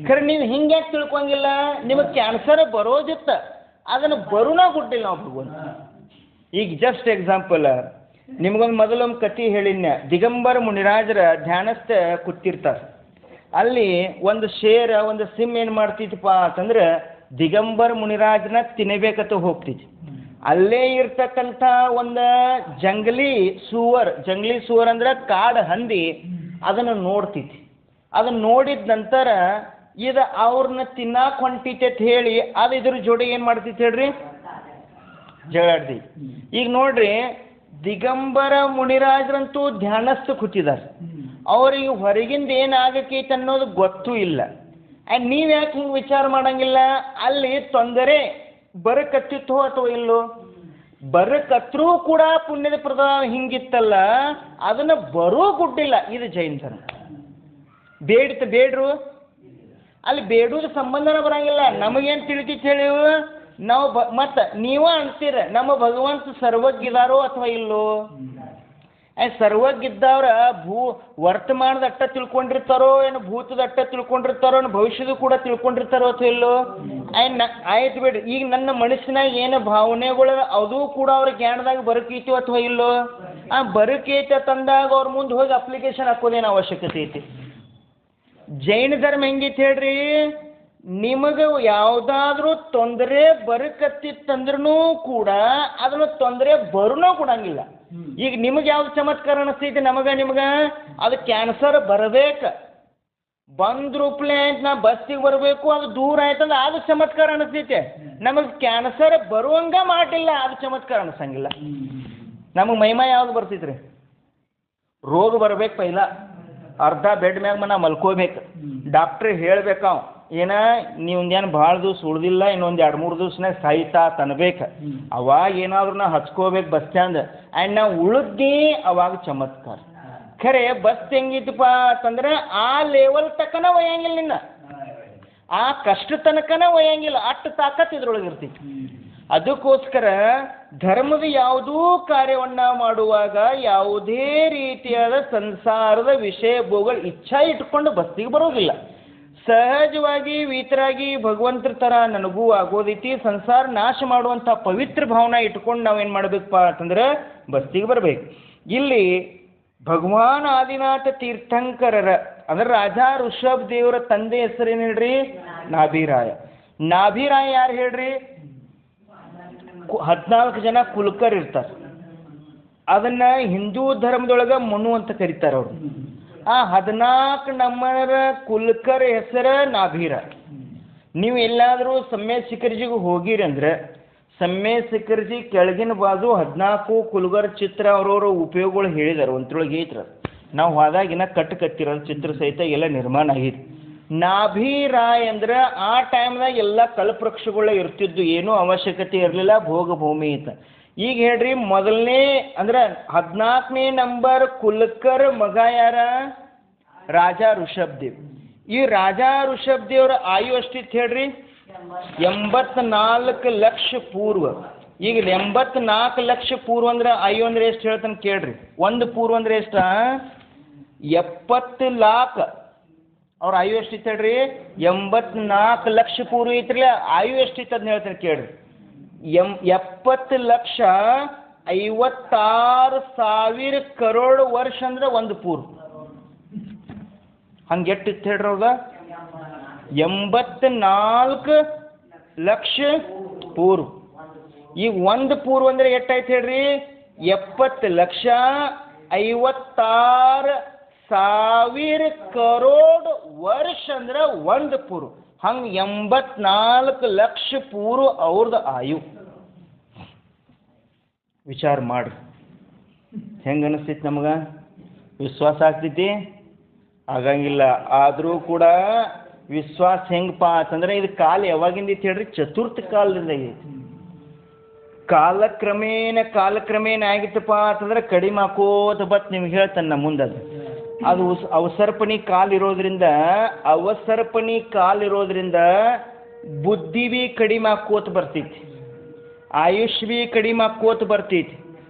ಖರೆ ನೀವು ಹಿಂಗ್ಯಾಕೆ ತಿಳ್ಕೊಂಗಿಲ್ಲ? ನಿಮಗೆ ಕ್ಯಾನ್ಸರ್ ಬರೋದಿತ್ತ, ಅದನ್ನು ಬರೋಣ ಗುಡ್ಡಿಲ್ಲ ನಾವು ಭಗವಂತ. ಈಗ ಜಸ್ಟ್ ಎಕ್ಸಾಂಪಲ್, ನಿಮ್ಗೊಂದು ಮೊದಲೊಂದು ಕತೆ ಹೇಳಿನ. ದಿಗಂಬರ ಮುನಿರಾಜರ ಧ್ಯಾನಸ್ಥ ಕೂತಿರ್ತಾರೆ. ಅಲ್ಲಿ ಒಂದು ಶೇರ, ಒಂದು ಸಿಮ್ ಏನು ಮಾಡ್ತಿತ್ತಪ್ಪ ಅಂತಂದ್ರೆ ದಿಗಂಬರ ಮುನಿರಾಜನ ತಿನ್ನಬೇಕಂತ ಹೋಗ್ತಿತ್ತು. ಅಲ್ಲೇ ಇರ್ತಕ್ಕಂಥ ಒಂದು ಜಂಗಲಿ ಸೂವರ್ ಅಂದ್ರೆ ಕಾಡು ಹಂದಿ ಅದನ್ನು ನೋಡ್ತಿತ್ತು. ಅದನ್ನು ನೋಡಿದ ನಂತರ ಇದು ಅವ್ರನ್ನ ತಿನ್ನಾಕ ಹೊಂಟಿತೆ ಅಂತ ಹೇಳಿ ಅದು ಇದ್ರ ಜೋಡಿ ಏನು ಮಾಡ್ತಿತ್ತು ಹೇಳ್ರಿ? ಜಗಳಾಡ್ತಿ. ಈಗ ನೋಡ್ರಿ, ದಿಗಂಬರ ಮುನಿರಾಜರಂತೂ ಧ್ಯಾನಸ್ಥ ಕೂತಿದ್ದಾರೆ, ಅವ್ರಿಗೆ ಹೊರಗಿಂದ ಏನಾಗಕ್ಕೈತೆ ಅನ್ನೋದು ಗೊತ್ತೂ ಇಲ್ಲ. ಆ್ಯಂಡ್ ನೀವು ಯಾಕೆ ಹಿಂಗೆ ವಿಚಾರ ಮಾಡಂಗಿಲ್ಲ? ಅಲ್ಲಿ ತೊಂದರೆ ಬರಕತ್ತಿತ್ತೋ ಅಥವಾ ಇಲ್ಲೋ? ಬರಕತ್ರೂ ಕೂಡ ಪುಣ್ಯದ ಪ್ರಭಾವ ಹಿಂಗಿತ್ತಲ್ಲ, ಅದನ್ನು ಬರೋ ಗುಡ್ಡಿಲ್ಲ. ಇದು ಜೈನ ಧರ್ಮ. ಬೇಡ್ರು ಅಲ್ಲಿ ಬೇಡುವುದು ಸಂಬಂಧನ ಬರಂಗಿಲ್ಲ. ನಮಗೇನು ತಿಳಿತಿತ್ತು ಹೇಳಿ? ನಾವು ಮತ್ತು ನೀವ ಅನ್ತೀರ ನಮ್ಮ ಭಗವಂತ ಸರ್ವಜ್ಞಿದಾರೋ ಅಥವಾ ಇಲ್ಲೋ? ಸರ್ವಜ್ಞಿದ್ದವ್ರ ವರ್ತಮಾನದ ಅಟ್ಟ ತಿಳ್ಕೊಂಡಿರ್ತಾರೋ, ಏನು ಭೂತದ ಅಟ್ಟ ತಿಳ್ಕೊಂಡಿರ್ತಾರೋ, ಏನು ಭವಿಷ್ಯದ ಕೂಡ ತಿಳ್ಕೊಂಡಿರ್ತಾರೋ ಅಥವಾ ಇಲ್ಲೋ? ಆಯ್ತು ಬಿಡ್ರಿ, ಈಗ ನನ್ನ ಮನಸ್ಸಿನಾಗ ಏನು ಭಾವನೆಗಳು ಅದು ಕೂಡ ಅವ್ರ ಜ್ಞಾನದಾಗ ಬರಕೈತಿ ಅಥವಾ ಇಲ್ಲೋ? ಬರಕೈತೆ ತಂದಾಗ ಅವ್ರ ಮುಂದೆ ಹೋಗಿ ಅಪ್ಲಿಕೇಶನ್ ಹಾಕೋದೇನು ಅವಶ್ಯಕತೆ ಐತಿ? ಜೈನ ಧರ್ಮ ಹೆಂಗಿತ್ತು ಹೇಳ್ರಿ? ನಿಮಗೆ ಯಾವುದಾದ್ರೂ ತೊಂದರೆ ಬರಕತ್ತಿತ್ತಂದ್ರೂ ಕೂಡ ಅದನ್ನು ತೊಂದರೆ ಬರೋನೂ ಕೊಡಂಗಿಲ್ಲ. ಈಗ ನಿಮಗೆ ಯಾವ್ದು ಚಮತ್ಕಾರ ಅನಿಸ್ತೈತಿ? ನಿಮಗೆ ಅದು ಕ್ಯಾನ್ಸರ್ ಬರಬೇಕು, ಬಂದ್ರೂಪ್ಲೆ ಅಂತ ನಾ ಬಸ್ಸಿಗೆ ಬರಬೇಕು, ಅದು ದೂರ ಆಯ್ತಂದ್ರೆ ಅದು ಚಮತ್ಕಾರ ಅನಿಸ್ತೈತೆ. ನಮಗೆ ಕ್ಯಾನ್ಸರ್ ಬರುವಂಗ ಮಾಡಿಲ್ಲ, ಅದು ಚಮತ್ಕಾರ ಅನಿಸಂಗಿಲ್ಲ. ನಮಗೆ ಮೈಮಾ ಯಾವ್ದು ಬರ್ತೈತ್ರಿ? ರೋಗ ಬರ್ಬೇಕು, ಪೈಲ ಅರ್ಧ ಬೆಡ್ ಮ್ಯಾಗ ನಾ ಮಲ್ಕೋಬೇಕು, ಡಾಕ್ಟ್ರ್ ಹೇಳ್ಬೇಕು ಏನ ನೀವೊಂದೇನು ಭಾಳ ದಿವ್ಸ ಉಳ್ದಿಲ್ಲ, ಇನ್ನೊಂದು 2-3 ದಿವ್ಸನಾಗ ಸಾಯ್ತಾ ತನ್ಬೇಕು. ಅವಾಗ ಏನಾದ್ರೂ ನಾ ಹಚ್ಕೋಬೇಕು ಬಸ್ ಸ್ಟ್ಯಾಂಡ್. ಆ್ಯಂಡ್ ನಾವು ಉಳಿದ್ನಿ, ಅವಾಗ ಚಮತ್ಕಾರ. ಖರೆ ಬಸ್ ಹೆಂಗಿತ್ತಪ್ಪ ಅಂತಂದ್ರೆ ಆ ಲೆವೆಲ್ ತನಕನ ಒಯ್ಯಂಗಿಲ್ಲ, ನಿನ್ನ ಆ ಕಷ್ಟ ತನಕನ ಒಯ್ಯಂಗಿಲ್ಲ, ಅಷ್ಟು ತಾಕತ್ತು ಇದ್ರೊಳಗೆ ಇರ್ತೈತಿ. ಅದಕ್ಕೋಸ್ಕರ ಧರ್ಮದ ಯಾವುದೂ ಕಾರ್ಯವನ್ನ ಮಾಡುವಾಗ ಯಾವುದೇ ರೀತಿಯಾದ ಸಂಸಾರದ ವಿಷಯ ಭೋಗಗಳ ಇಚ್ಛಾ ಇಟ್ಕೊಂಡು ಬಸ್ಸಿಗೆ ಬರೋದಿಲ್ಲ. ಸಹಜವಾಗಿ ವೀತರಾಗಿ ಭಗವಂತರ ಥರ ನನಗೂ ಆಗೋದೈತಿ, ಸಂಸಾರ ನಾಶ ಮಾಡುವಂಥ ಪವಿತ್ರ ಭಾವನೆ ಇಟ್ಕೊಂಡು ನಾವೇನು ಮಾಡಬೇಕಪ್ಪ ಅಂತಂದ್ರೆ ಬಸ್ತಿಗೆ ಬರಬೇಕು. ಇಲ್ಲಿ ಭಗವಾನ್ ಆದಿನಾಥ ತೀರ್ಥಂಕರರ ಅಂದ್ರೆ ರಾಜಾ ಋಷಭ್ ದೇವರ ತಂದೆ ಹೆಸರೇನು ಹೇಳ್ರಿ? ನಾಭಿರಾಯ. ನಾಭಿರಾಯ ಯಾರು ಹೇಳ್ರಿ? 14 ಜನ ಕುಲಕರ್ ಇರ್ತಾರೆ. ಅದನ್ನ ಹಿಂದೂ ಧರ್ಮದೊಳಗೆ ಮನು ಅಂತ ಕರೀತಾರೆ ಅವರು. ಆ 14 ನಮ್ಮರ ಕುಲಕರ್ ಹೆಸರ ನಾಭಿರಾಯ. ನೀವು ಎಲ್ಲಾದರೂ ಸಮ್ಮೇಶ ಶಿಖರ್ಜಿಗೆ ಹೋಗಿರಿ ಅಂದ್ರೆ ಸಮ್ಮೇಶ ಶಿಖರ್ಜಿ ಕೆಳಗಿನ ಬಾಜು 14 ಕುಲಗರ್ ಚಿತ್ರ ಅವ್ರವ್ರ ಉಪಯೋಗಗಳು ಹೇಳಿದಾರೆ. ಒಂದ್ರೊಳಗೆ ಐತ್ರ ನಾವು ಹೋದಾಗಿನ ಕಟ್ಟಿರೋದು ಚಿತ್ರ ಸಹಿತ ಎಲ್ಲ ನಿರ್ಮಾಣ ಆಗಿತ್ತು. ನಾಭಿರಾಯ್ ಅಂದ್ರೆ ಆ ಟೈಮ್ದಾಗ ಎಲ್ಲ ಕಲ್ಪವೃಕ್ಷಗಳ ಇರ್ತಿದ್ದು, ಏನೂ ಅವಶ್ಯಕತೆ ಇರಲಿಲ್ಲ, ಭೋಗ ಭೂಮಿ ಅಂತ. ಈಗ ಹೇಳ್ರಿ, ಮೊದಲನೇ ಅಂದ್ರೆ 14ನೇ ನಂಬರ್ ಕುಲಕರ್ ಮಗ ಯಾರ? ರಾಜಾ ಋಷಭದೇವ್. ಈ ರಾಜಾ ಋಷಭದೇವ್ರ ಆಯು ಎಷ್ಟಿತ್ತು ಹೇಳ್ರಿ? 84 ಲಕ್ಷ ಪೂರ್ವ. ಈಗ 84 ಲಕ್ಷ ಪೂರ್ವ ಅಂದ್ರೆ ಆಯು ಅಂದ್ರೆ ಎಷ್ಟು ಹೇಳ್ತಾನೆ ಕೇಳ್ರಿ. ಒಂದು ಪೂರ್ವ ಅಂದ್ರೆ ಎಷ್ಟ? 70 ಲಾಖ. ಅವ್ರ ಆಯು ಎಷ್ಟಿತ್ತು ಹೇಳ್ರಿ? 84 ಲಕ್ಷ ಪೂರ್ವ ಐತ್ರಲ್ಲ, ಆಯು ಎಷ್ಟಿತ್ತು ಅದನ್ನ ಹೇಳ್ತಾನೆ ಕೇಳ್ರಿ. 70 ಲಕ್ಷ 56,000 ಕರೋಡ್ ವರ್ಷ ಅಂದ್ರೆ ಒಂದು ಪೂರ್ವ. ಹಂಗೆ ಎಷ್ಟಿತ್ತು ಹೇಳ್ರಿ ಅವ್ರದ? 84 ಲಕ್ಷ ಪೂರ್ವ. ಈಗ ಒಂದು ಪೂರ್ವ ಅಂದ್ರೆ ಎಷ್ಟಾಯ್ತು ಹೇಳ್ರಿ? 70 ಲಕ್ಷ 56,000 ಕರೋಡ್ ವರ್ಷ ಅಂದ್ರೆ ಒಂದು ಪೂರ್ವ. ಹಂಗೆ 84 ಲಕ್ಷ ಪೂರ್ವ ಅವ್ರದ್ದು ಆಯು. ವಿಚಾರ ಮಾಡ್ರಿ, ಹೆಂಗೆ ಅನಿಸ್ತೈತಿ ನಮಗೆ? ವಿಶ್ವಾಸ ಆಗ್ತೈತಿ? ಆಗಂಗಿಲ್ಲ. ಆದರೂ ಕೂಡ ವಿಶ್ವಾಸ ಹೆಂಗಪ್ಪ ಅಂತಂದ್ರೆ ಇದು ಕಾಲ ಯಾವಾಗಿಂದ ಐತಿ ಹೇಳ್ರಿ? ಚತುರ್ಥ ಕಾಲದಿಂದ ಐತಿ. ಕಾಲಕ್ರಮೇಣ ಆಗಿತ್ತಪ್ಪ ಅಂತಂದ್ರೆ ಕಡಿಮೆ ಹಾಕೋತ ಬತ್ ನಿಮ್ಗೆ ಹೇಳ್ತಾನೆ ನಾ ಮುಂದೆ. ಅದು ಅವಸರ್ಪಣಿ ಕಾಲ ಇರೋದ್ರಿಂದ ಬುದ್ಧಿ ಬಿ ಕಡಿಮೆ ಹಾಕೋತ ಬರ್ತೈತಿ, ಆಯುಷ್ ಬಿ ಕಡಿಮೆ ಹಾಕೋತ ಬರ್ತೈತಿ,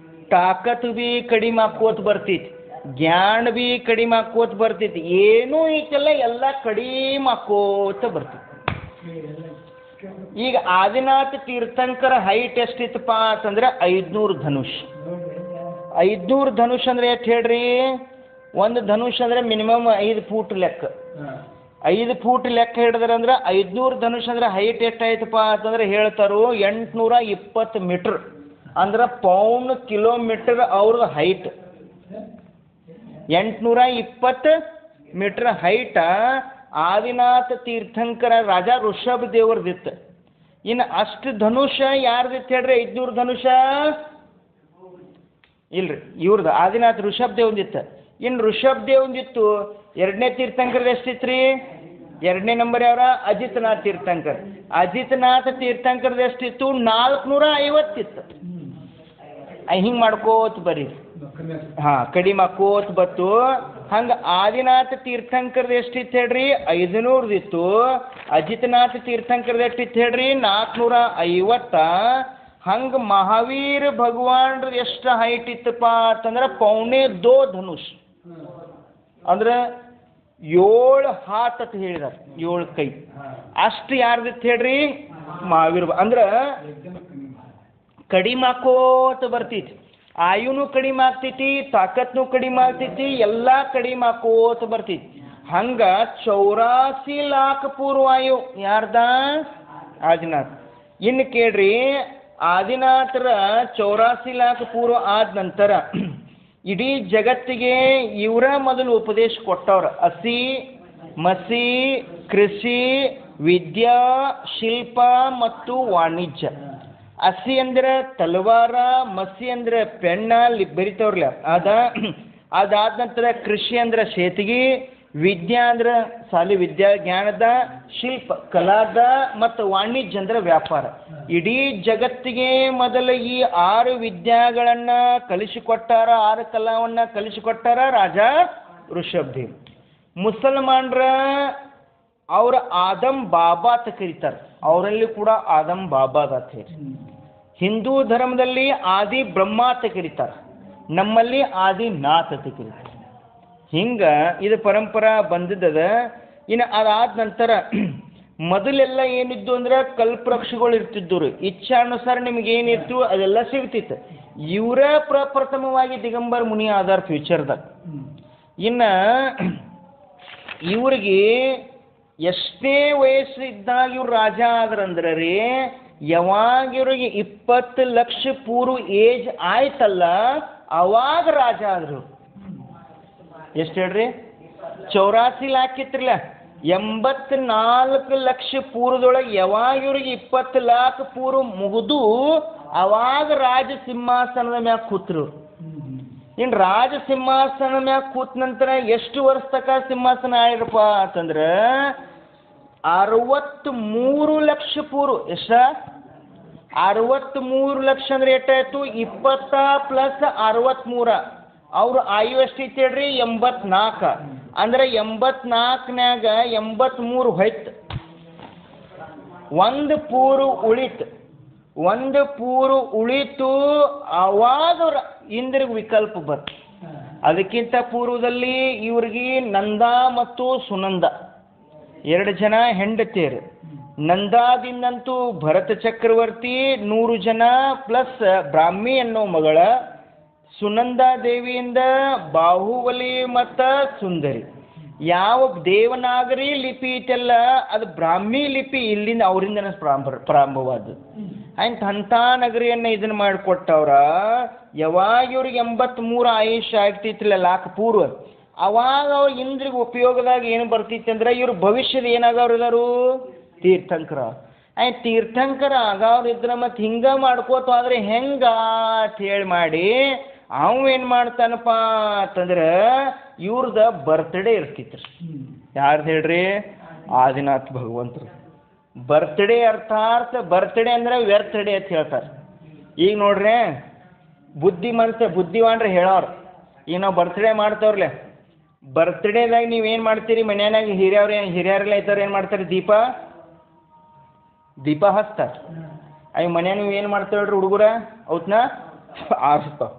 ತಾಕತ್ ಬಿ ಕಡಿಮೆ ಹಾಕೋತ ಬರ್ತೈತಿ, ಜ್ಞಾನ ಬಿ ಕಡಿಮೆ ಹಾಕೋತ ಬರ್ತೈತಿ. ಏನೂ ಐತಲ್ಲ ಎಲ್ಲ ಕಡಿಮೆ ಹಾಕೋತ ಬರ್ತೈತಿ. ಈಗ ಆದಿನಾಥ ತೀರ್ಥಂಕರ ಹೈಟ್ ಎಷ್ಟಿತ್ತಪ್ಪ ಅಂತಂದ್ರೆ 500 ಧನುಷ್. 500 ಧನುಷ್ ಅಂದ್ರೆ ಎಷ್ಟು ಹೇಳ್ರಿ? ಒಂದು ಧನುಷ್ ಅಂದ್ರೆ ಮಿನಿಮಮ್ 5 ಫೂಟ್ ಲೆಕ್ಕ. 5 ಫೂಟ್ ಲೆಕ್ಕ ಹಿಡಿದ್ರೆ ಅಂದ್ರೆ 500 ಧನುಷ್ ಅಂದ್ರೆ ಹೈಟ್ ಎಷ್ಟಾಯ್ತಪ್ಪ ಅಂತಂದ್ರೆ ಹೇಳ್ತಾರೋ 820 ಮೀಟರ್ ಅಂದ್ರೆ ಪೌಂಡ್ ಕಿಲೋಮೀಟರ್ ಅವ್ರದ್ದು ಹೈಟ್. 820 ಮೀಟರ್ ಹೈಟ ಆದಿನಾಥ ತೀರ್ಥಂಕರ ರಾಜಾ ಋಷಭ ದೇವ್ರದಿತ್ತು. ಇನ್ನು ಅಷ್ಟು ಧನುಷ ಯಾರ್ದಿತ್ತು ಹೇಳ್ರಿ? 500 ಧನುಷ ಇಲ್ರಿ, ಇವ್ರದ್ದು ಆದಿನಾಥ ಋಷಭ ದೇವ್ದಿತ್ತು. ಇನ್ನು ಋಷಭ ದೇವ್ದಿತ್ತು. ಎರಡನೇ ತೀರ್ಥಂಕರದ ಎಷ್ಟಿತ್ತು ರೀ? ಎರಡನೇ ನಂಬರ್ ಯಾರ? ಅಜಿತನಾಥ್ ತೀರ್ಥಂಕರ್. ಅಜಿತನಾಥ ತೀರ್ಥಂಕರದ ಎಷ್ಟಿತ್ತು? 450 ಇತ್ತು. ಹಿಂಗೆ ಮಾಡ್ಕೋತ ಬರೀ ಕಡಿಮೆ ಹಾಕೋತ ಬತ್ತು. ಹಂಗೆ ಆದಿನಾಥ ತೀರ್ಥಂಕರದ ಎಷ್ಟಿತ್ತು ಹೇಳ್ರಿ? 500 ಇತ್ತು. ಅಜಿತನಾಥ ತೀರ್ಥಂಕರದ ಎಷ್ಟಿತ್ತು ಹೇಳ್ರಿ? 450. ಹಂಗೆ ಮಹಾವೀರ ಭಗವಾನ್ರ ಎಷ್ಟು ಹೈಟ್ ಇತ್ತಪ್ಪ ಅಂತಂದ್ರೆ 2.25 ಧನುಷ್ ಅಂದ್ರೆ 7 ಹಾತ್ ಅಂತ ಹೇಳಿದಾರೆ, 7 ಕೈ. ಅಷ್ಟು ಯಾರ್ದಿತ್ತು ಹೇಳ್ರಿ? ಮಹಾವೀರ. ಅಂದ್ರೆ ಕಡಿಮೆ ಹಾಕೋತ ಬರ್ತೈತಿ, ಆಯುನು ಕಡಿಮೆ ಆಗ್ತೈತಿ, ತಾಕತ್ನು ಕಡಿಮೆ ಆಗ್ತೈತಿ, ಎಲ್ಲ ಕಡಿಮೆ ಹಾಕೋತ ಬರ್ತೈತಿ. ಹಂಗ 84 ಲಾಖ ಪೂರ್ವಾಯು ಯಾರ್ದ? ಆದಿನಾಥ್. ಇನ್ನು ಕೇಳ್ರಿ, ಆದಿನಾಥರ 84 ಲಾಖ ಪೂರ್ವ ಆದ ನಂತರ ಇಡೀ ಜಗತ್ತಿಗೆ ಇವರ ಮೊದಲು ಉಪದೇಶ ಕೊಟ್ಟವ್ರ. ಅಸಿ ಮಸಿ ಕೃಷಿ ವಿದ್ಯಾ ಶಿಲ್ಪ ಮತ್ತು ವಾಣಿಜ್ಯ. ಅಸಿ ಅಂದ್ರೆ ತಲವಾರ, ಮಸಿ ಅಂದ್ರೆ ಪೆಣ್ಣ ಬರಿತವ್ರಲ್ಲ ಅದಾದ ನಂತರ ಕೃಷಿ ಅಂದ್ರೆ ಶೇತಿಗೆ, ವಿದ್ಯಾ ಅಂದ್ರೆ ಸಾಲಿ ವಿದ್ಯಾ ಜ್ಞಾನದ, ಶಿಲ್ಪ ಕಲಾದ, ಮತ್ತು ವಾಣಿಜ್ಯ ಅಂದ್ರೆ ವ್ಯಾಪಾರ. ಇಡೀ ಜಗತ್ತಿಗೆ ಮೊದಲ ಈ 6 ವಿದ್ಯಾಗಳನ್ನು ಕಲಿಸಿಕೊಟ್ಟಾರ, 6 ಕಲಾವನ್ನ ಕಲಿಸಿಕೊಟ್ಟಾರ ರಾಜಾ ಋಷಭದೇವ್. ಮುಸಲ್ಮಾನರ ಅವ್ರ ಆದಮ್ ಬಾಬಾ ಅಂತ ಕರೀತಾರೆ, ಅವರಲ್ಲಿ ಕೂಡ ಆದಮ್ ಬಾಬಾ ಅಂತ ಹೇಳಿ. ಹಿಂದೂ ಧರ್ಮದಲ್ಲಿ ಆದಿ ಬ್ರಹ್ಮ ಅಂತ ಕರೀತಾರೆ, ನಮ್ಮಲ್ಲಿ ಆದಿ ನಾಥ್ ಅಂತ ಕರೀತಾರೆ. ಹಿಂಗೆ ಇದು ಪರಂಪರಾ ಬಂದಿದ್ದದ. ಇನ್ನು ಅದಾದ ನಂತರ ಮೊದಲೆಲ್ಲ ಏನಿದ್ದು ಅಂದ್ರೆ ಕಲ್ಪವೃಕ್ಷಗಳು ಇರ್ತಿದ್ದು. ಇಚ್ಛಾನುಸಾರ ನಿಮ್ಗೆ ಏನಿತ್ತು ಅದೆಲ್ಲ ಸಿಗ್ತಿತ್ತು. ಇವರ ಪ್ರಪ್ರಥಮವಾಗಿ ದಿಗಂಬರ ಮುನಿ ಆಧಾರ್ ಫ್ಯೂಚರ್ದಾಗ. ಇನ್ನು ಇವ್ರಿಗೆ ಎಷ್ಟೇ ವಯಸ್ಸು ಇದ್ದಾಗ ಇವ್ರು ರಾಜ ಆದ್ರಂದ್ರೆ ರೀ, ಯಾವಾಗ ಇವ್ರಿಗೆ 20 ಲಕ್ಷ ಪೂರ್ವ ಏಜ್ ಆಯ್ತಲ್ಲ ಅವಾಗ ರಾಜ ಆದ್ರು. ಎಷ್ಟು ಹೇಳ್ರಿ? 84 ಲಾಖ ಇತ್ರಲ್ಲ, 84 ಲಕ್ಷ ಪೂರ್ವದೊಳಗೆ ಯಾವಾಗ ಇವ್ರಿಗೆ 20 ಲಾಖ ಪೂರ್ವ ಮುಗಿದು ಅವಾಗ ರಾಜ ಸಿಂಹಾಸನದ ಮ್ಯಾಗ ಕೂತ್ರು. ಇನ್ನು ರಾಜ ಸಿಂಹಾಸನ ಮ್ಯಾಗ ಕೂತ ನಂತರ ಎಷ್ಟು ವರ್ಷ ತನಕ ಸಿಂಹಾಸನ ಆಳಿರಪ್ಪ ಅಂತಂದ್ರೆ 63 ಲಕ್ಷ ಪೂರ್ವ. ಎಷ್ಟ? 63 ಲಕ್ಷ ಅಂದ್ರೆ ಎಷ್ಟಾಯ್ತು? 20 ಪ್ಲಸ್ 63. ಅವ್ರು ಆಯು ಎಷ್ಟೈತಿ ಹೇಳ್ರಿ? 84. ಅಂದ್ರೆ 84ನ್ಯಾಗ 83 ಹೋಯ್ತು. ಒಂದು ಪೂರ್ವ ಉಳಿತು. ಒಂದು ಪೂರ್ವ ಉಳಿತು, ಅವಾಗ ಇಂದ್ರಿಗೆ ವಿಕಲ್ಪ ಬಂತು. ಅದಕ್ಕಿಂತ ಪೂರ್ವದಲ್ಲಿ ಇವ್ರಿಗೆ ನಂದ ಮತ್ತು ಸುನಂದ 2 ಜನ ಹೆಂಡತಿಯರು. ನಂದಾದಿಂದಂತೂ ಭರತ ಚಕ್ರವರ್ತಿ 100 ಜನ ಪ್ಲಸ್ ಬ್ರಾಹ್ಮಿ ಅನ್ನೋ ಮಗಳ. ಸುನಂದಾ ದೇವಿಯಿಂದ ಬಾಹುಬಲಿ ಮತ್ತು ಸುಂದರಿ. ಯಾವ ದೇವನಾಗರಿ ಲಿಪಿ ಐತಲ್ಲ ಅದು ಬ್ರಾಹ್ಮಿ ಲಿಪಿ ಇಲ್ಲಿಂದ ಅವರಿಂದ ಪ್ರಾರಂಭವಾದ. ಅಂಥ ನಗರಿಯನ್ನು ಇದನ್ನು ಮಾಡಿಕೊಟ್ಟವ್ರ. ಯಾವಾಗ ಇವ್ರಿಗೆ 83 ಆಯುಷ್ಯ ಆಗ್ತಿತ್ತಲ್ಲ ಲಾಖ ಪೂರ್ವ, ಅವಾಗ ಅವ್ರು ಇಂದ್ರಿಗೆ ಉಪಯೋಗದಾಗ ಏನು ಬರ್ತಿತ್ತು ಅಂದ್ರೆ ಇವ್ರ ಭವಿಷ್ಯದ ಏನಾಗವ್ರು ಇದಾರು? ತೀರ್ಥಂಕರ. ತೀರ್ಥಂಕರ ಆಗವ್ರು ಇದ್ರೆ ಮತ್ತು ಹಿಂಗೆ ಮಾಡ್ಕೋತ ಆದರೆ ಹೆಂಗ ಅಂತ ಹೇಳಿ ಮಾಡಿ ಅವ ಏನು ಮಾಡ್ತಾನಪ್ಪ ಅಂತಂದ್ರೆ ಇವ್ರದ ಬರ್ತ್ಡೇ ಇರ್ತಿತ್ತು. ಯಾರ್ದು ಹೇಳ್ರಿ? ಆದಿನಾಥ್ ಭಗವಂತರು ಬರ್ತ್ಡೇ. ಅರ್ಥಾತ್ ಬರ್ತ್ಡೇ ಅಂದ್ರೆ ವ್ಯರ್ಥಡೇ ಅಂತ ಹೇಳ್ತಾರೆ. ಈಗ ನೋಡ್ರಿ, ಬುದ್ಧಿವಾನ್ರೆ ಹೇಳೋರು, ಈಗ ನಾವು ಬರ್ತ್ಡೇ ಮಾಡ್ತವ್ರಲ್ಲ, ಬರ್ತ್ಡೇದಾಗ ನೀವೇನು ಮಾಡ್ತೀರಿ? ಮನ್ಯಾನಾಗ ಹಿರಿಯರೆಲ್ಲ ಇದ್ದವ್ರು ಏನು ಮಾಡ್ತಾರೆ? ದೀಪ ಹಚ್ತಾರೆ. ಅಯ್ಯ ಮನ್ಯಾಗ ನೀವು ಏನು ಮಾಡ್ತೇವ್ರಿ ಹುಡುಗರ? ಅವತ್ನ ಆರಿಸ್ತಾವ.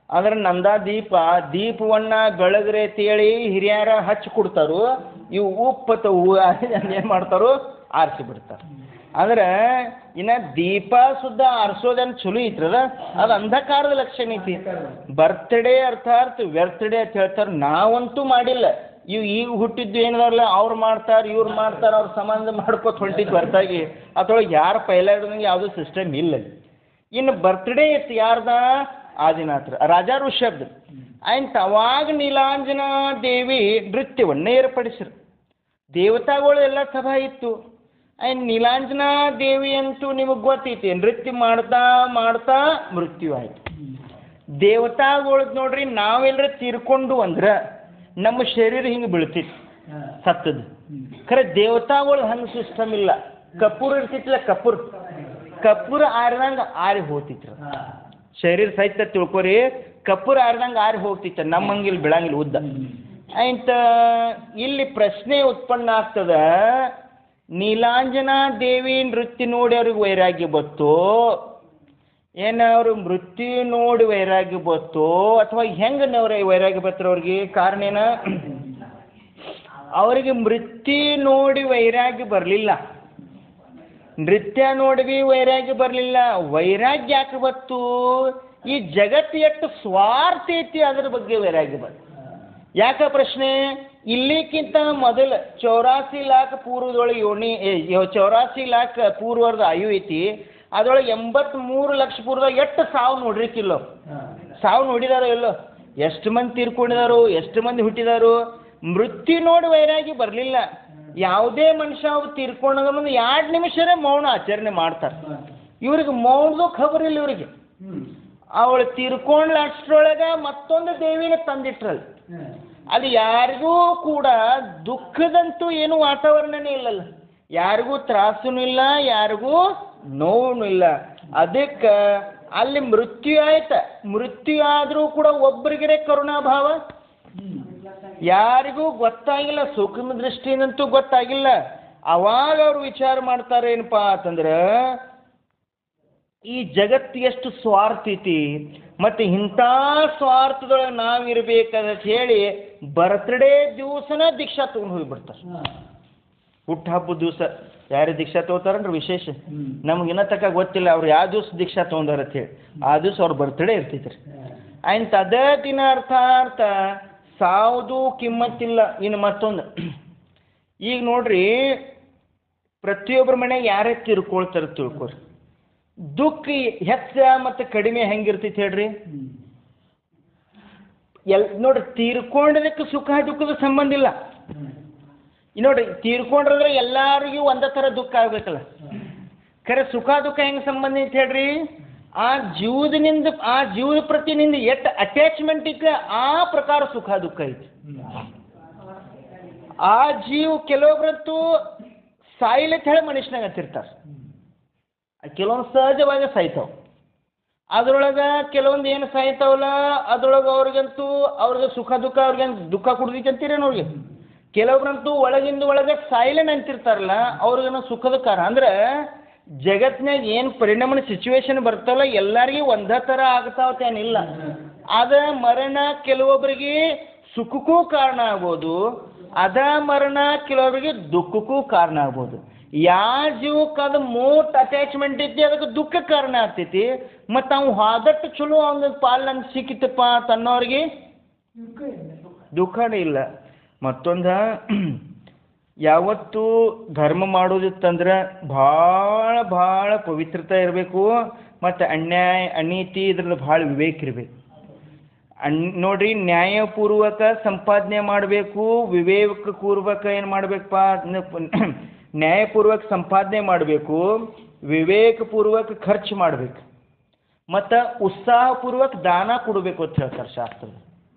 ಅಂದ್ರೆ ನಂದ ದೀಪವನ್ನ ಬೆಳಗ್ರೆ ಅಂತೇಳಿ ಹಿರಿಯರ ಹಚ್ಚಿ ಕೊಡ್ತಾರು. ಇವು ಉಪ್ಪತ್ತು ಏನು ಮಾಡ್ತಾರೋ? ಆರಿಸಿ ಬಿಡ್ತಾರೆ. ಅಂದ್ರೆ ಇನ್ನು ದೀಪ ಸುದ್ದ ಆರಿಸೋದೇನು ಚಲೋ ಐತ್ರಲ್ಲ, ಅದು ಅಂಧಕಾರದ ಲಕ್ಷಣ ಐತಿ. ಬರ್ತ್ಡೇ ಅರ್ಥಾತ್ ವ್ಯರ್ಥಡೇ ಅಂತ ಹೇಳ್ತಾರೆ. ನಾವಂತೂ ಮಾಡಿಲ್ಲ. ಈಗ ಹುಟ್ಟಿದ್ದು ಏನದಾರಲ್ಲ ಅವ್ರು ಮಾಡ್ತಾರೆ, ಇವ್ರು ಮಾಡ್ತಾರೆ, ಅವ್ರ ಸಂಬಂಧ ಮಾಡ್ಕೋತ ಹೊಂಟಿದ್ದು ಹೊರತಾಗಿ ಅದ್ರೊಳಗೆ ಯಾರು ಪೈಲ ಹಿಡಿದಂಗೆ ಯಾವುದೂ ಸಿಸ್ಟಮ್ ಇಲ್ಲ. ಇನ್ನು ಬರ್ತ್ಡೇ ಇತ್ತು ಯಾರ್ದ? ಆದಿನಾಥರ, ರಾಜಾ ಋಷಭ್ದ. ಅವಾಗ ನೀಲಾಂಜನಾ ದೇವಿ ನೃತ್ಯವನ್ನು ಏರ್ಪಡಿಸ್ರು. ದೇವತಾಗಳು ಎಲ್ಲ ಸಭಾ ಇತ್ತು. ನೀಲಾಂಜನಾ ದೇವಿ ಅಂತೂ ನಿಮಗೆ ಗೊತ್ತೈತಿ, ನೃತ್ಯ ಮಾಡ್ತಾ ಮಾಡ್ತಾ ಮೃತ್ಯು ಆಯ್ತು. ದೇವತಾಗಳದ್ದು ನೋಡ್ರಿ, ನಾವೆಲ್ಲರ ತೀರ್ಕೊಂಡು ಅಂದ್ರೆ ನಮ್ಮ ಶರೀರ ಹಿಂಗೆ ಬೀಳ್ತಿತ್ತು ಸತ್ತದು. ಖರೆ ದೇವತಾಗಳು ಹಂಗೆ ಸಿಸ್ಟಮ್ ಇಲ್ಲ. ಕಪೂರ್ ಇರ್ತಿತ್ತಲ್ಲ, ಕಪೂರ್ ಆರಿದಂಗೆ ಆರಿ ಹೋಗ್ತಿತ್ತು ಶರೀರ ಸಹಿತ. ತಿಳ್ಕೊರಿ, ಕಪೂರ್ ಆರಿದಂಗೆ ಆರಿ ಹೋಗ್ತಿತ್ತು. ನಮ್ಮ ಹಂಗಿಲ್ಲಿ ಬೀಳಂಗಿಲ್ಲ ಉದ್ದ. ಇಲ್ಲಿ ಪ್ರಶ್ನೆ ಉತ್ಪನ್ನ ಆಗ್ತದ, ನೀಲಾಂಜನಾ ದೇವಿ ನೃತ್ಯ ನೋಡಿ ಅವ್ರಿಗೆ ವೈರಾಗ್ಯ ಬತ್ತೋ, ಏನು ಅವರು ಮೃತ್ಯು ನೋಡಿ ವೈರಾಗ್ಯ ಬತ್ತೋ, ಅಥವಾ ಹೆಂಗೆ ವೈರಾಗ್ಯ ಬತ್ತರು ಅವ್ರಿಗೆ? ಕಾರಣ ಏನ? ಅವರಿಗೆ ಮೃತ್ಯು ನೋಡಿ ವೈರಾಗ್ಯ ಬರಲಿಲ್ಲ, ನೃತ್ಯ ನೋಡಿ ವೈರಾಗ್ಯ ಬರಲಿಲ್ಲ. ವೈರಾಗ್ಯ ಯಾಕೆ ಬತ್ತು? ಈ ಜಗತ್ತು ಎಷ್ಟು ಸ್ವಾರ್ಥ ಐತಿ ಅದ್ರ ಬಗ್ಗೆ ವೈರಾಗ್ಯ ಬಂತು. ಯಾಕೆ ಪ್ರಶ್ನೆ? ಇಲ್ಲಿಕ್ಕಿಂತ ಮೊದಲು 84 ಲಾಖ ಪೂರ್ವದೊಳಗೆ 84 ಲಾಖ ಪೂರ್ವದ ಆಯು ಐತಿ. ಅದರೊಳಗೆ 83 ಲಕ್ಷ ಪೂರ್ವದಾಗ ಎಷ್ಟು ಸಾವು ನೋಡ್ರಿಕ್ಕಿಲ್ಲೋ? ಸಾವು ನೋಡಿದಾರೋ ಎಲ್ಲೋ? ಎಷ್ಟು ಮಂದಿ ತೀರ್ಕೊಂಡಿದಾರು? ಎಷ್ಟು ಮಂದಿ ಹುಟ್ಟಿದಾರು? ಮೃತ್ಯು ನೋಡಿ ವೈರಾಗಿ ಬರಲಿಲ್ಲ. ಯಾವುದೇ ಮನುಷ್ಯ ಅವ್ರು ತೀರ್ಕೊಂಡಾಗ ಮುಂದೆ 2 ನಿಮಿಷರೇ ಮೌನ ಆಚರಣೆ ಮಾಡ್ತಾರೆ. ಇವ್ರಿಗೆ ಮೌನದು ಖಬರ್ ಇಲ್ಲ ಇವರಿಗೆ. ಅವಳು ತೀರ್ಕೊಂಡ್ಲ ಅಷ್ಟರೊಳಗೆ ಮತ್ತೊಂದು ದೇವಿನ ತಂದಿಟ್ರಲ್ಲ. ಅದು ಯಾರಿಗೂ ಕೂಡ ದುಃಖದಂತೂ ಏನು ವಾತಾವರಣನೇ ಇಲ್ಲಲ್ಲ, ಯಾರಿಗೂ ತ್ರಾಸೂ ಇಲ್ಲ, ಯಾರಿಗೂ ನೋವು ಇಲ್ಲ. ಅದಕ್ಕೆ ಅಲ್ಲಿ ಮೃತ್ಯು ಆಯ್ತ. ಮೃತ್ಯು ಆದರೂ ಕೂಡ ಒಬ್ಬರಿಗೇ ಕರುಣಾಭಾವ, ಯಾರಿಗೂ ಗೊತ್ತಾಗಿಲ್ಲ, ಸೂಕ್ಷ್ಮ ದೃಷ್ಟಿಯಿಂದಂತೂ ಗೊತ್ತಾಗಿಲ್ಲ. ಅವಾಗ ಅವ್ರು ವಿಚಾರ ಮಾಡ್ತಾರೆ ಏನಪ್ಪಾ ಅಂತಂದ್ರೆ, ಈ ಜಗತ್ತು ಎಷ್ಟು ಸ್ವಾರ್ಥ ಐತಿ, ಮತ್ತು ಇಂಥ ಸ್ವಾರ್ಥದೊಳಗೆ ನಾವಿರ್ಬೇಕಂತ ಹೇಳಿ ಬರ್ತ್ಡೇ ದಿವಸನ ದೀಕ್ಷಾ ತೊಗೊಂಡು ಹೋಗಿಬಿಡ್ತಾರೆ. ಹುಟ್ಟು ಹಬ್ಬದ ದಿವಸ ಯಾರು ದೀಕ್ಷಾ ತೊಗೋತಾರನ್ರಿ ವಿಶೇಷ. ನಮಗಿನ್ನ ತಕ್ಕ ಗೊತ್ತಿಲ್ಲ ಅವ್ರು ಯಾವ ದಿವಸ ದೀಕ್ಷಾ ತೊಗೊಂಡಾರ ಅಂತ ಹೇಳಿ. ಆ ದಿವಸ ಅವ್ರ ಬರ್ತ್ಡೇ ಇರ್ತೈತ್ರಿ. ಅದೇ ದಿನ ಅರ್ಥ ಸಾವುದು ಕಿಮ್ಮತ್ತಿಲ್ಲ. ಇನ್ನು ಮತ್ತೊಂದು, ಈಗ ನೋಡ್ರಿ, ಪ್ರತಿಯೊಬ್ಬರ ಮನೆಗೆ ಯಾರೇ ತಿರ್ಕೊಳ್ತಾರೆ ತಿಳ್ಕೊರಿ. ದುಃಖ ಹೆಚ್ಚ ಮತ್ತು ಕಡಿಮೆ ಹೆಂಗಿರ್ತೈತಿ ಹೇಳ್ರಿ? ನೋಡ್ರಿ, ತೀರ್ಕೊಂಡದಕ್ಕೆ ಸುಖ ದುಃಖದ ಸಂಬಂಧ ಇಲ್ಲ. ನೋಡ್ರಿ, ತೀರ್ಕೊಂಡ್ರೆ ಎಲ್ಲರಿಗೂ ಒಂದೇ ಥರ ದುಃಖ ಆಗ್ಬೇಕಲ್ಲ. ಖರೆ ಸುಖ ದುಃಖ ಹೆಂಗೆ ಸಂಬಂಧ ಐತೆ ಹೇಳ್ರಿ? ಆ ಜೀವದ ಪ್ರತಿ ನಿಂದ ಎಷ್ಟು ಅಟ್ಯಾಚ್ಮೆಂಟ್ ಇಕ್ಕೆ ಆ ಪ್ರಕಾರ ಸುಖ ದುಃಖ ಐತಿ. ಆ ಜೀವ ಕೆಲವೊಬ್ರಂತೂ ಸಾಯಿಲತ್ ಹೇಳಿ ಮನುಷ್ಯನಾಗ ಹತ್ತಿರ್ತಾರೆ, ಕೆಲವೊಂದು ಸಹಜವಾಗಿ ಸಾಯ್ತಾವ. ಅದ್ರೊಳಗೆ ಕೆಲವೊಂದು ಏನು ಸಾಯ್ತಾವಲ್ಲ ಅದ್ರೊಳಗೆ ಅವ್ರಿಗೆ ಸುಖ ದುಃಖ, ಅವ್ರಿಗೆ ದುಃಖ ಕುಡ್ದೈತೆ ಅಂತೀರೇನು ಅವ್ರಿಗೆ? ಕೆಲವೊಬ್ರಂತೂ ಒಳಗಿಂದ ಒಳಗೆ ಸಾಯಿಲೆ ಅಂತಿರ್ತಾರಲ್ಲ ಅವ್ರಿಗೇನೋ ಸುಖದ ಕಾರ. ಅಂದ್ರೆ ಜಗತ್ನಾಗ ಏನು ಪರಿಣಾಮ ಸಿಚುವೇಶನ್ ಬರ್ತಲ್ಲ ಎಲ್ಲರಿಗೂ ಒಂದೇ ಥರ ಆಗ್ತಾವತ್ತೇನಿಲ್ಲ. ಅದ ಮರಣ ಕೆಲವೊಬ್ಬರಿಗೆ ಸುಖಕ್ಕೂ ಕಾರಣ ಆಗ್ಬೋದು, ಅದ ಮರಣ ಕೆಲವೊಬ್ಬರಿಗೆ ದುಃಖಕ್ಕೂ ಕಾರಣ ಆಗ್ಬೋದು. ಯಾವ ಜೀವಕ್ಕೆ ಅದು ಮೋಸ್ಟ್ ಅಟ್ಯಾಚ್ಮೆಂಟ್ ಐತಿ ಅದಕ್ಕೆ ದುಃಖ ಕಾರಣ ಆಗ್ತೈತಿ. ಮತ್ತು ಅವು ಆದಷ್ಟು ಚಲೋ ಅವ್ನ ಪಾಲ್ ನಂಗೆ ಸಿಕ್ಕಿತ್ತಪ್ಪ ತನ್ನವ್ರಿಗೆ ದುಃಖನೇ ಇಲ್ಲ. ಮತ್ತೊಂದು, ಯಾವತ್ತು ಧರ್ಮ ಮಾಡೋದಿತ್ತಂದ್ರೆ ಭಾಳ ಭಾಳ ಪವಿತ್ರತೆ ಇರಬೇಕು ಮತ್ತು ಅನ್ಯಾಯ ಅನೀತಿ ಇದ್ರಲ್ಲಿ ಭಾಳ ವಿವೇಕ ಇರಬೇಕು. ನೋಡ್ರಿ, ನ್ಯಾಯಪೂರ್ವಕ ಸಂಪಾದನೆ ಮಾಡಬೇಕು, ವಿವೇಕಪೂರ್ವಕ ಏನು ಮಾಡಬೇಕಪ್ಪ, ನ್ಯಾಯಪೂರ್ವಕ ಸಂಪಾದನೆ ಮಾಡಬೇಕು, ವಿವೇಕಪೂರ್ವಕ ಖರ್ಚು ಮಾಡಬೇಕು, ಮತ್ತು ಉತ್ಸಾಹಪೂರ್ವಕ ದಾನ ಕೊಡಬೇಕು ಅಂತ ಹೇಳ್ತಾರೆ ಶಾಸ್ತ್ರ.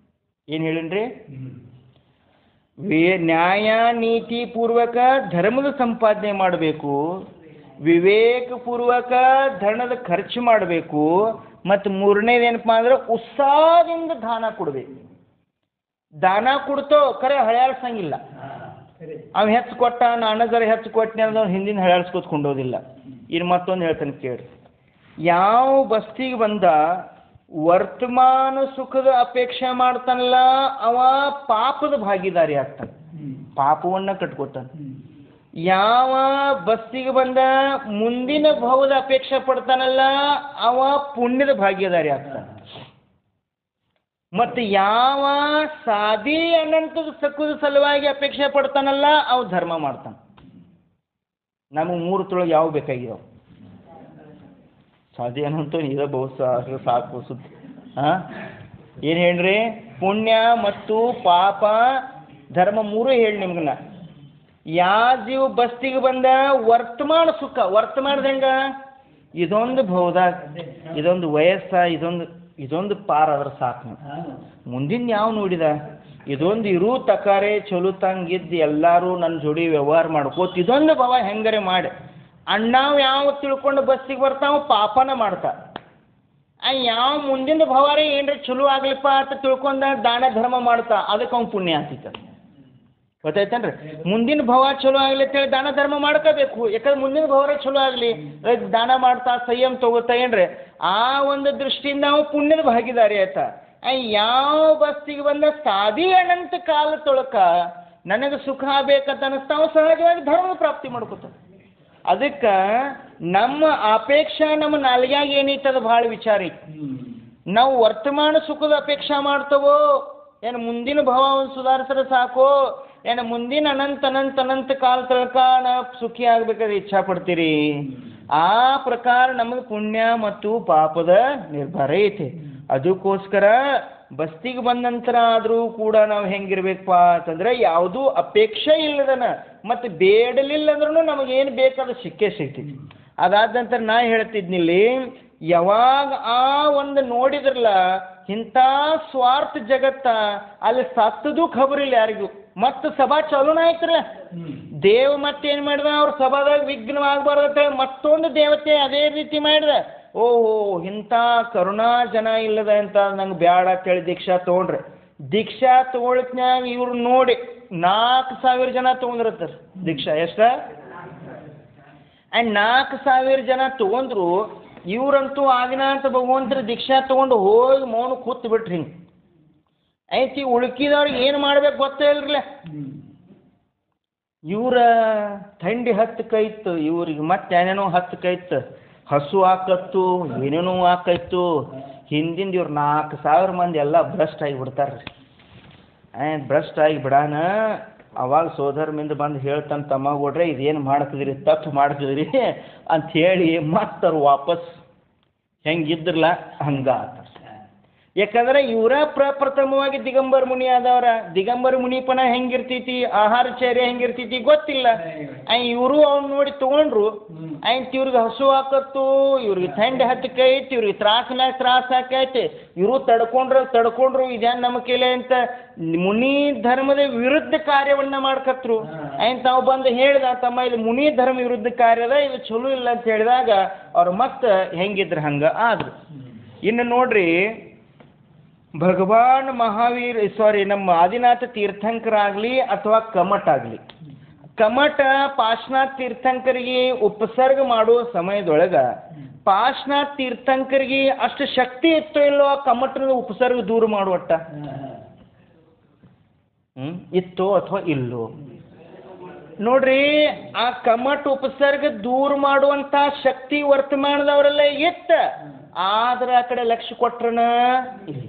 ಏನು ಹೇಳಿನ್ರಿ? ನ್ಯಾಯ ನೀತಿ ಪೂರ್ವಕ ಧರ್ಮದ ಸಂಪಾದನೆ ಮಾಡಬೇಕು, ವಿವೇಕಪೂರ್ವಕ ಧನದ ಖರ್ಚು ಮಾಡಬೇಕು, ಮತ್ತು ಮೂರನೇದೇನಪ್ಪ ಅಂದ್ರೆ ಉತ್ಸಾಹದಿಂದ ದಾನ ಕೊಡಬೇಕು. ದಾನ ಕೊಡ್ತೋ ಖರೆ ಹಳ್ಯಾಳ್ಸಂಗಿಲ್ಲ. ಅವ್ ಹೆಚ್ಚು ಕೊಟ್ಟ ನಾನು ಜರ ಹೆಚ್ಚು ಕೊಟ್ಟನೆ ಅನ್ನೋದು ಹಿಂದಿನ ಹಳ್ಯಾಳ್ಸ್ಕೊತ ಕೊಂಡೋದಿಲ್ಲ. ಇನ್ನು ಮತ್ತೊಂದು ಹೇಳ್ತಾನೆ ಕೇಳಿ. ಯಾವ ಬಸ್ತಿಗೆ ಬಂದ ವರ್ತಮಾನ ಸುಖದ ಅಪೇಕ್ಷೆ ಮಾಡ್ತಾನಲ್ಲ ಅವ ಪಾಪದ ಭಾಗಿದಾರಿ ಆಗ್ತಾನೆ, ಪಾಪವನ್ನ ಕಟ್ಕೋತಾನೆ. ಯಾವ ಬಸ್ತಿಗೆ ಬಂದ ಮುಂದಿನ ಭವದ ಅಪೇಕ್ಷೆ ಪಡ್ತಾನಲ್ಲ ಅವ ಪುಣ್ಯದ ಭಾಗ್ಯದಾರಿ ಆಗ್ತಾನೆ. ಮತ್ತು ಯಾವ ಸಾದಿ ಅನಂತದ ಸುಖದ ಸಲುವಾಗಿ ಅಪೇಕ್ಷೆ ಪಡ್ತಾನಲ್ಲ ಅವ ಧರ್ಮ ಮಾಡ್ತಾನೆ. ನಮಗೆ ಮೂರು ತೊಳಗೆ ಯಾವ ಬೇಕಾಗಿರೋ ಸಾದಿ ಅನಂತ ಇದ ಬಹು ಸಾಕು ಸುತ್ತ. ಏನು ಹೇಳ್ರಿ? ಪುಣ್ಯ ಮತ್ತು ಪಾಪ ಧರ್ಮ ಮೂರು ಹೇಳಿ ನಿಮ್ಗನ್ನ. ಯಾವ ಜೀವ ಬಸ್ತಿಗೆ ಬಂದ ವರ್ತಮಾನ ಸುಖ, ವರ್ತಮಾನದ ಹೆಂಗ ಇದೊಂದು ಭೌದಾಗ ಇದೊಂದು ವಯಸ್ಸ ಇದೊಂದು ಪಾರ ಅದ್ರ ಸಾಕು. ಮುಂದಿನ ಯಾವ ನೋಡಿದ ಇದೊಂದು ಇರು ತಕಾರೆ ಚಲೋ ತಂಗಿದ್ದು ಎಲ್ಲರೂ ನನ್ನ ಜೋಡಿ ವ್ಯವಹಾರ ಮಾಡ್ಕೋತ ಇದೊಂದು ಭವ ಹೆಂಗರೆ ಮಾಡಿ ಅಣ್ಣಾವ್ ಯಾವ ತಿಳ್ಕೊಂಡು ಬಸ್ಸಿಗೆ ಬರ್ತಾವ ಪಾಪನ ಮಾಡ್ತಾ. ಯಾವ ಮುಂದಿನ ಭವಾರೇ ಏನ್ರಿ ಚಲೋ ಆಗ್ಲಿಪ್ಪ ಅಂತ ತಿಳ್ಕೊಂಡ ದಾನ ಧರ್ಮ ಮಾಡ್ತಾ ಅದಕ್ಕೆ ಅವ್ನು ಪುಣ್ಯ ಆಗ್ತಿತ್ತ. ಗೊತ್ತಾಯ್ತೇನ್ರಿ? ಮುಂದಿನ ಭವ ಚಲೋ ಆಗ್ಲಿ ಅಂತೇಳಿ ದಾನ ಧರ್ಮ ಮಾಡ್ಕೋಬೇಕು. ಯಾಕಂದ್ರೆ ಮುಂದಿನ ಭವರೇ ಚಲೋ ಆಗಲಿ ದಾನ ಮಾಡ್ತಾ ಸಂಯಮ ತಗೋತಾ ಏನ್ರಿ ಆ ಒಂದು ದೃಷ್ಟಿಯಿಂದ ನಾವು ಪುಣ್ಯದ ಭಾಗಿದಾರಿ ಆಯ್ತಾ. ಯಾವ ಬಸ್ತಿಗೆ ಬಂದ ಸಾದಿ ಅನಂತ ಕಾಲ ತೊಳಕ ನನಗೆ ಸುಖ ಬೇಕಂತ ಅನಿಸ್ತಾವ ಸಹಜವಾಗಿ ಧರ್ಮ ಪ್ರಾಪ್ತಿ ಮಾಡ್ಕೋತ. ಅದಕ್ಕೆ ನಮ್ಮ ಅಪೇಕ್ಷೆ ನಮ್ಮ ನಾಲ್ಗ್ಯಾಗ ಏನೈತದ ಭಾಳ ವಿಚಾರ ಐತಿ. ನಾವು ವರ್ತಮಾನ ಸುಖದ ಅಪೇಕ್ಷೆ ಮಾಡ್ತವೋ ಏನು ಮುಂದಿನ ಭಾವವನ್ನು ಸುಧಾರಿಸಿದ್ರೆ ಸಾಕು, ಏನು ಮುಂದಿನ ಅನಂತ ಕಾಲ ತನಕ ನಾವು ಸುಖಿ ಆಗ್ಬೇಕಾದ್ರೆ ಇಚ್ಛಾ ಪಡ್ತೀರಿ. ಆ ಪ್ರಕಾರ ನಮಗೆ ಪುಣ್ಯ ಮತ್ತು ಪಾಪದ ನಿರ್ಧಾರ ಐತಿ. ಅದಕ್ಕೋಸ್ಕರ ಬಸ್ತಿಗೆ ಬಂದ ನಂತರ ಆದರೂ ಕೂಡ ನಾವು ಹೆಂಗಿರ್ಬೇಕಪ್ಪ ಅಂತಂದ್ರೆ ಯಾವುದೂ ಅಪೇಕ್ಷೆ ಇಲ್ಲದನ ಮತ್ತು ಬೇಡಲಿಲ್ಲ ಅಂದ್ರೂ ನಮಗೇನು ಬೇಕಾದ ಸಿಕ್ಕೇ ಸಿಗ್ತೈತಿ. ಅದಾದ ನಂತರ ನಾ ಹೇಳ್ತಿದ್ನಿಲ್ಲಿ, ಯಾವಾಗ ಆ ಒಂದು ನೋಡಿದ್ರಲ್ಲ ಇಂಥ ಸ್ವಾರ್ಥ ಜಗತ್ತ ಅಲ್ಲಿ ಸತ್ತದು ಖಬರಿಲ್ಲ ಯಾರಿಗೂ. ಮತ್ತು ಸಭಾ ಚಾಲೂನ ಆಯ್ತಲ್ಲ, ದೇವ ಮತ್ತೇನು ಮಾಡಿದ ಅವ್ರ ಸಭಾದಾಗ ವಿಘ್ನ ಆಗ್ಬಾರ್ದಂತ ಮತ್ತೊಂದು ದೇವತೆ ಅದೇ ರೀತಿ ಮಾಡಿದ. ಓಹೋ ಇಂಥ ಕರುಣಾ ಜನ ಇಲ್ಲದ ಅಂತ ನಂಗೆ ಬ್ಯಾಡ ಅಂತೇಳಿ ದೀಕ್ಷಾ ತೊಗೊಂಡ್ರೆ. ದೀಕ್ಷಾ ತೊಗೊಳತ್ನ್ಯಾಗ ಇವ್ರು ನೋಡಿ 4,000 ಜನ ತೊಗೊಂಡಿರ್ತಾರೆ ದೀಕ್ಷಾ. ಎಷ್ಟ? 4,000 ಜನ ತೊಗೊಂಡ್ರು. ಇವ್ರಂತೂ ಆಗಿನ ಅಂತ ಭಗವಂತರ ದೀಕ್ಷಾ ತೊಗೊಂಡು ಹೋಗಿ ಮೌನ ಕೂತ್ ಬಿಟ್ರಿ. ಹಿಂಗೆ ಐತಿ ಉಳ್ಕಿದವ್ರಿಗೆ ಏನು ಮಾಡ್ಬೇಕು ಗೊತ್ತೇ ಇಲ್ರಲ್ಲ. ಇವ್ರ ಥಂಡಿ ಹತ್ತಕೈತು, ಇವ್ರಿಗೆ ಮತ್ತೆ ಏನೇನೋ ಹತ್ತಕೈತು, ಹಸು ಹಾಕತ್ತು, ಏನೇನೋ ಹಾಕೈತು. ಹಿಂದಿಂದ ಇವ್ರು 4,000 ಮಂದಿ ಎಲ್ಲ ಭ್ರಷ್ಟ ಆಗಿಬಿಡ್ತಾರೆ ರೀ. ಭ್ರಷ್ಟ ಆಗಿ ಬಿಡಾನ ಅವಾಗ ಸೋದರ ಮಿಂದ ಬಂದು ಹೇಳ್ತಾನೆ, ತಮ್ಮ ಕೊಡ್ರೆ ಇದೇನು ಮಾಡ್ತಿದ್ರಿ, ತಪ್ಪು ಮಾಡ್ತಿದ್ರಿ ಅಂಥೇಳಿ ಮತ್ತವ್ರು ವಾಪಸ್ ಹೆಂಗಿದ್ರಲ್ಲ ಹಂಗೆ ಆತ. ಯಾಕಂದ್ರೆ ಇವರ ಪ್ರಪ್ರಥಮವಾಗಿ ದಿಗಂಬರ ಮುನಿ ಆದವ್ರ. ದಿಗಂಬರ ಮುನಿಪನ ಹೆಂಗಿರ್ತೈತಿ, ಆಹಾರಚರ್ಯ ಹೆಂಗಿರ್ತೈತಿ ಗೊತ್ತಿಲ್ಲ. ಇವರು ಅವ್ನು ನೋಡಿ ತೊಗೊಂಡ್ರು. ಇವ್ರಿಗೆ ಹಸು ಹಾಕತ್ತು, ಇವ್ರಿಗೆ ಥಂಡಿ ಹತ್ತಕೈತಿ, ಇವ್ರಿಗೆ ತ್ರಾಸ ಹಾಕೈತಿ. ಇವರು ತಡ್ಕೊಂಡ್ರು ಇದೇನು ನಮ್ಮ ಕೈಲೆ ಅಂತ ಮುನಿ ಧರ್ಮದ ವಿರುದ್ಧ ಕಾರ್ಯವನ್ನ ಮಾಡ್ಕತ್ರು. ತಾವು ಬಂದು ಹೇಳ್ದ, ತಮ್ಮ ಇದು ಮುನಿ ಧರ್ಮ ವಿರುದ್ಧ ಕಾರ್ಯದ, ಇದು ಚಲೋ ಇಲ್ಲ ಅಂತ ಹೇಳಿದಾಗ ಅವ್ರು ಮತ್ತೆ ಹೆಂಗಿದ್ರು ಹಂಗ ಆದ್ರು. ಇನ್ನು ನೋಡ್ರಿ, ಭಗವಾನ್ ನಮ್ಮ ಆದಿನಾಥ ತೀರ್ಥಂಕರಾಗಲಿ ಅಥವಾ ಕಮಠ ಆಗಲಿ, ಕಮಠ ಪಾಶ್ನಾಥ್ ತೀರ್ಥಂಕರಿಗೆ ಉಪಸರ್ಗ ಮಾಡುವ ಸಮಯದೊಳಗೆ ಪಾಶ್ನಾಥ್ ತೀರ್ಥಂಕರಿಗೆ ಅಷ್ಟು ಶಕ್ತಿ ಇತ್ತೋ ಇಲ್ಲೋ ಆ ಕಮಠದ ಉಪಸರ್ಗ ದೂರ ಮಾಡುವಟ್ಟ ಇತ್ತೋ ಅಥವಾ ಇಲ್ಲೋ ನೋಡ್ರಿ. ಆ ಕಮಠ ಉಪಸರ್ಗ ದೂರ ಮಾಡುವಂತ ಶಕ್ತಿ ವರ್ತಮಾನದವರೆಲ್ಲ ಇತ್ತ, ಆದ್ರೆ ಆ ಕಡೆ ಲಕ್ಷ್ಯ ಕೊಟ್ರನ ಇಲ್ಲ.